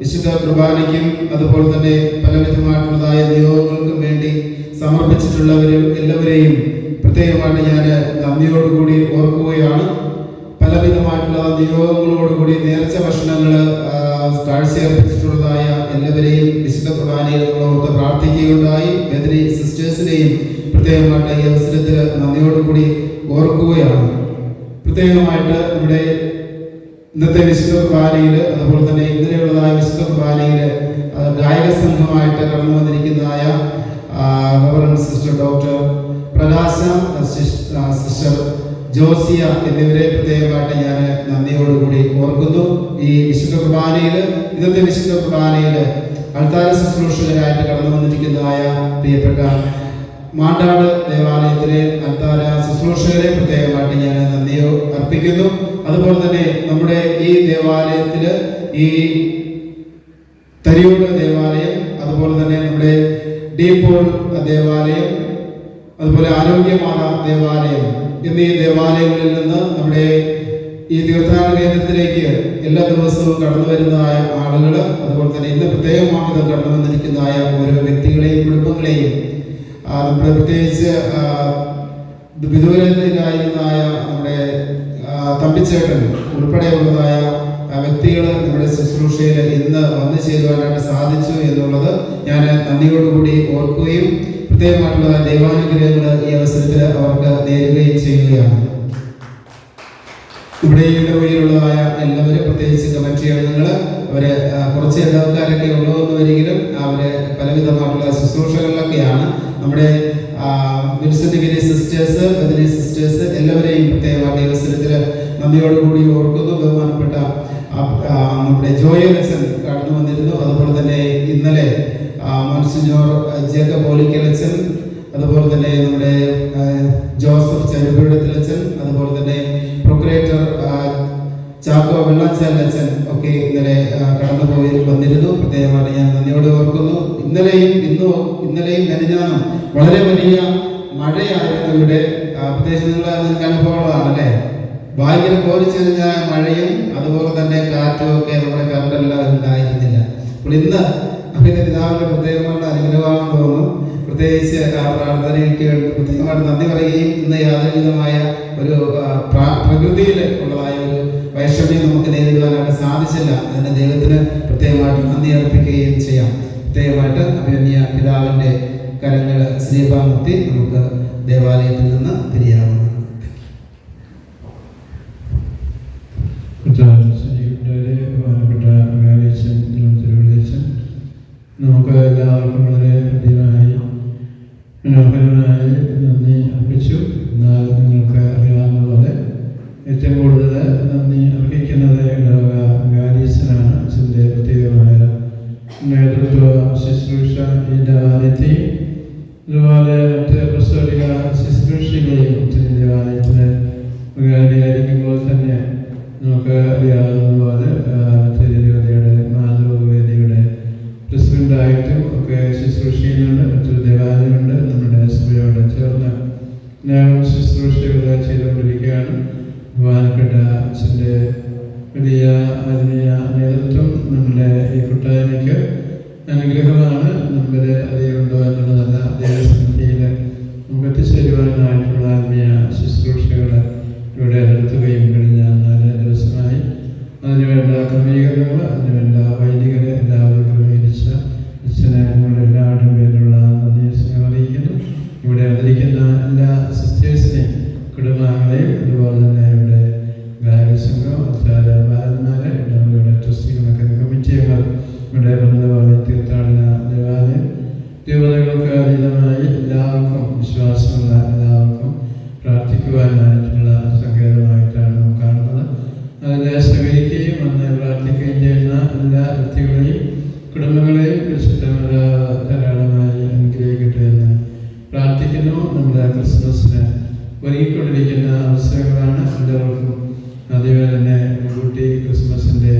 വിശുദ്ധ കുർബാനയ്ക്കും അതുപോലെ തന്നെ പലവിധമായിട്ടുള്ളതായ നിയോഗങ്ങൾക്കും വേണ്ടി സമർപ്പിച്ചിട്ടുള്ളവരും എല്ലാവരെയും പ്രത്യേകമായിട്ട് ഞാൻ നന്ദിയോടുകൂടി ഓർക്കുകയാണ്. പലവിധമായിട്ടുള്ള നിയോഗങ്ങളോടുകൂടി നേർച്ച ഭക്ഷണങ്ങൾ കാഴ്ചയർപ്പിച്ചിട്ടുള്ളതായ എല്ലാവരെയും വിശുദ്ധ കുർബാനയിൽ ഓർത്ത് പ്രാർത്ഥിക്കുകയുണ്ടായി. ബദരി സിസ്റ്റേഴ്സിനെയും പ്രത്യേകമായിട്ട് ഈ അവസരത്തിൽ നന്ദിയോടുകൂടി ഓർക്കുകയാണ്. പ്രത്യേകമായിട്ട് നമ്മുടെ ഇന്നത്തെ വിശുദ്ധ കുർബാനയിൽ അതുപോലെ തന്നെ ഇന്നലെയുള്ളതായ വിശുദ്ധ കുർബാനയിൽ ഗായക സംഘമായിട്ട് കടന്നു വന്നിരിക്കുന്നതായ റവറൻഡ് സിസ്റ്റർ ഡോക്ടർ പ്രകാശ, സിസ്റ്റർ ജോസിയ എന്നിവരെ പ്രത്യേകമായിട്ട് ഞാൻ നന്ദിയോടുകൂടി ഓർക്കുന്നു. ഈ വിശുദ്ധ കുർബാനയിൽ ഇന്നത്തെ വിശുദ്ധ കുർബാനയിൽ അൾത്താര ശുശ്രൂഷകരായിട്ട് കടന്നു വന്നിരിക്കുന്നതായ പ്രിയപ്പെട്ട മാണ്ടാട് ദേവാലയത്തിലെ അൾത്താര ശുശ്രൂഷകരെ പ്രത്യേകമായിട്ട് ഞാൻ നന്ദിയോ അർപ്പിക്കുന്നു. അതുപോലെ തന്നെ നമ്മുടെ ഈ ദേവാലയത്തിൽ ഈ തരിയൂട് ദേവാലയം, അതുപോലെ തന്നെ നമ്മുടെ ഡീപോൾ ദേവാലയം, അതുപോലെ ആരോഗ്യമാത ദേവാലയം എന്നീ ദേവാലയങ്ങളിൽ നിന്ന് നമ്മുടെ ഈ തീർത്ഥാടന കേന്ദ്രത്തിലേക്ക് എല്ലാ ദിവസവും കടന്നു വരുന്നതായ ആളുകൾ, അതുപോലെ തന്നെ ഇന്ന് പ്രത്യേകമായിട്ട് കടന്നു വന്നിരിക്കുന്നതായ ഓരോ വ്യക്തികളെയും കുടുംബങ്ങളെയും നമ്മുടെ പ്രത്യേകിച്ച് വിദൂരത്തിലായിരുന്നതായ നമ്മുടെ തമ്പിച്ചേട്ടൻ ഉൾപ്പെടെയുള്ളതായ വ്യക്തികൾ നമ്മുടെ ശുശ്രൂഷയിൽ ഇന്ന് വന്നു ചേരുവാനായിട്ട് സാധിച്ചു എന്നുള്ളത് ഞാൻ നന്ദിയോടുകൂടി ഓർക്കുകയും പ്രത്യേകമായിട്ടുള്ള ദൈവാനുഗ്രഹങ്ങൾ ഈ അവസരത്തിൽ അവർക്ക് നേരുകയും ചെയ്യുകയാണ്. ഇവിടെ ഇടവയിലുള്ളതായ എല്ലാവരും, പ്രത്യേകിച്ച് കമ്മിറ്റി അംഗങ്ങൾ, അവര് കുറച്ച് ഇടവക്കാരൊക്കെ ഉള്ളതെന്ന് വരികിലും അവര് പലവിധമായിട്ടുള്ള ശുശ്രൂഷകളിലൊക്കെയാണ്. നമ്മുടെ വിൻസെന്റ് ഗിരി സിസ്റ്റേഴ്സ്, ബദരി സിസ്റ്റേഴ്സ് എല്ലാവരെയും പ്രത്യേകമായിട്ട് ഈ അവസരത്തിൽ നന്ദിയോടുകൂടി ഓർക്കുന്നു. ബഹുമാനപ്പെട്ട നമ്മുടെ ജോയൽ അച്ഛൻ കടന്നു വന്നിരുന്നു. അതുപോലെ തന്നെ ഇന്നലെ മോൻസിഞ്ഞോർ ജേക്കബ് ഓലിക്കലച്ചൻ, അതുപോലെ തന്നെ നമ്മുടെ ജോസഫ് ചെറുപുഴത്തിലച്ചൻ, അതുപോലെ തന്നെ പ്രൊക്രേറ്റർ ചാക്കോ വെള്ളാച്ചാലച്ചൻ ഒക്കെ ഇന്നലെ കടന്നുപോയി വന്നിരുന്നു. പ്രത്യേകമായിട്ട് ഞാൻ നന്ദിയോടെ ഓർക്കുന്നു. ഇന്നലെയും മെനഞ്ഞാന്നും വളരെ വലിയ മഴയായിരുന്നു ഇവിടെ. പ്രത്യേകിച്ച് നിങ്ങൾക്ക് അനുഭവങ്ങളാണ് അല്ലേ, ഭയങ്കര കോരിച്ചെറിഞ്ഞ മഴയും അതുപോലെ തന്നെ കാറ്റും ഒക്കെ നമ്മുടെ കറണ്ടെല്ലാം ഉണ്ടായിരുന്നില്ല. അപ്പോൾ ഇന്ന് അഭിനന്ദ പിതാവിന്റെ പ്രത്യേകമായിട്ട് അനുഗ്രഹമാണെന്ന് തോന്നുന്നു. പ്രത്യേകിച്ച് പ്രാർത്ഥനയ്ക്ക് വേണ്ടി പ്രത്യേകമായിട്ട് നന്ദി പറയുകയും ഇന്ന് യാതൊരുവിധമായ ഒരു പ്രകൃതിയിൽ ഉള്ളതായ ഒരു വൈഷമ്യം നമുക്ക് നേരിടുവാനായിട്ട് സാധിച്ചില്ല. അതിന് ദൈവത്തിന് പ്രത്യേകമായിട്ട് നന്ദി അർപ്പിക്കുകയും ചെയ്യാം. പ്രത്യേകമായിട്ട് അഭിനന്ദ പിതാവിന്റെ കരങ്ങൾ ശ്രീഭാമത്തി നമുക്ക് ദേവാലയത്തിൽ നിന്ന് പിരിയാവുന്നതാണ്. നമുക്ക് എല്ലാവർക്കും വളരെ ഹൃദ്യമായി മനോഹരമായി നന്ദി അർപ്പിച്ചു. എന്നാൽ നിങ്ങൾക്ക് അറിയാവുന്ന പോലെ ഏറ്റവും കൂടുതൽ നന്ദി അർപ്പിക്കുന്നത് ഇടവക ഗാരീസനാണ്. അച്ഛൻ്റെ പ്രത്യേകമായ നേതൃത്വ ശുശ്രൂഷ ഈ ദേവാലയത്തെയും അതുപോലെ മറ്റ് പ്രസ്തോലിക ശുശ്രൂഷകളെയും അച്ഛൻ്റെ ദേവാലയത്തിന് വികാരിയായിരിക്കുമ്പോൾ തന്നെ നമുക്ക് അറിയാവുന്നതുപോലെ തിരുവതിയുടെ മാതൃവേദിയുടെ പ്രസിഡൻ്റായിട്ടും ഒക്കെ ശുശ്രൂഷ ചെയ്യുന്നുണ്ട്. മറ്റൊരു ദേവാലയമുണ്ട് നമ്മുടെ സഭയോട് ചേർന്ന് ശുശ്രൂഷകൾ ചെയ്തുകൊണ്ടിരിക്കുകയാണ്. ബഹുമാനപ്പെട്ട അച്ഛൻ്റെ വലിയ ആത്മീയ നേതൃത്വം നമ്മുടെ ഈ കൂട്ടായ്മയ്ക്ക് അനുഗ്രഹമാണ്. നമ്പർ അധികമുണ്ടോ എന്നുള്ളതല്ല, ദേവസന്നിധിയിൽ നമുക്ക് എത്തിച്ചേരുവാനായിട്ടുള്ള ആത്മീയ ശുശ്രൂഷകൾ ഇവിടെ നടത്തുകയും കഴിഞ്ഞ 4 ദിവസമായി അതിനുവേണ്ട ക്രമീകരണങ്ങൾ, അതിനുവേണ്ട വൈദികരെ എല്ലാവരും ക്രമീകരിച്ച അച്ഛനെ നമ്മുടെ എല്ലാവരുടെയും പേരിലുള്ള നന്ദി അറിയിക്കുന്നു. ഇവിടെ വന്നിരിക്കുന്ന എല്ലാ സിസ്റ്റേഴ്സിനെയും കുടുംബാംഗങ്ങളെയും അതുപോലെ തന്നെ ഇവിടെ ഗായക സംഘം, ബാലന്മാരെ, ഇടവകയുടെ ട്രസ്റ്റികളൊക്കെ കമ്മിറ്റികൾ, ഇവിടെ ദേവാലയം, തീർത്ഥാടന ദേവാലയം, രൂപതകൾക്ക് അതീതമായി എല്ലാവർക്കും വിശ്വാസമുള്ള എല്ലാവർക്കും പ്രാർത്ഥിക്കുവാനായിട്ടുള്ള സങ്കേതമായിട്ടാണ് നാം കാണുന്നത്. അതിനെ സഹകരിക്കുകയും അന്ന് പ്രാർത്ഥിക്കുകയും ചെയ്യുന്ന എല്ലാ വ്യക്തികളെയും കുടുംബങ്ങളെയും ധാരാളമായി അനുഗ്രഹിക്കട്ടെ എന്ന് പ്രാർത്ഥിക്കുന്നു. നമ്മുടെ ക്രിസ്മസിന് ഒരുങ്ങിക്കൊണ്ടിരിക്കുന്ന അവസരങ്ങളാണ്. എല്ലാവർക്കും ആദ്യമേ തന്നെ മുൻകൂട്ടി ക്രിസ്മസിൻ്റെ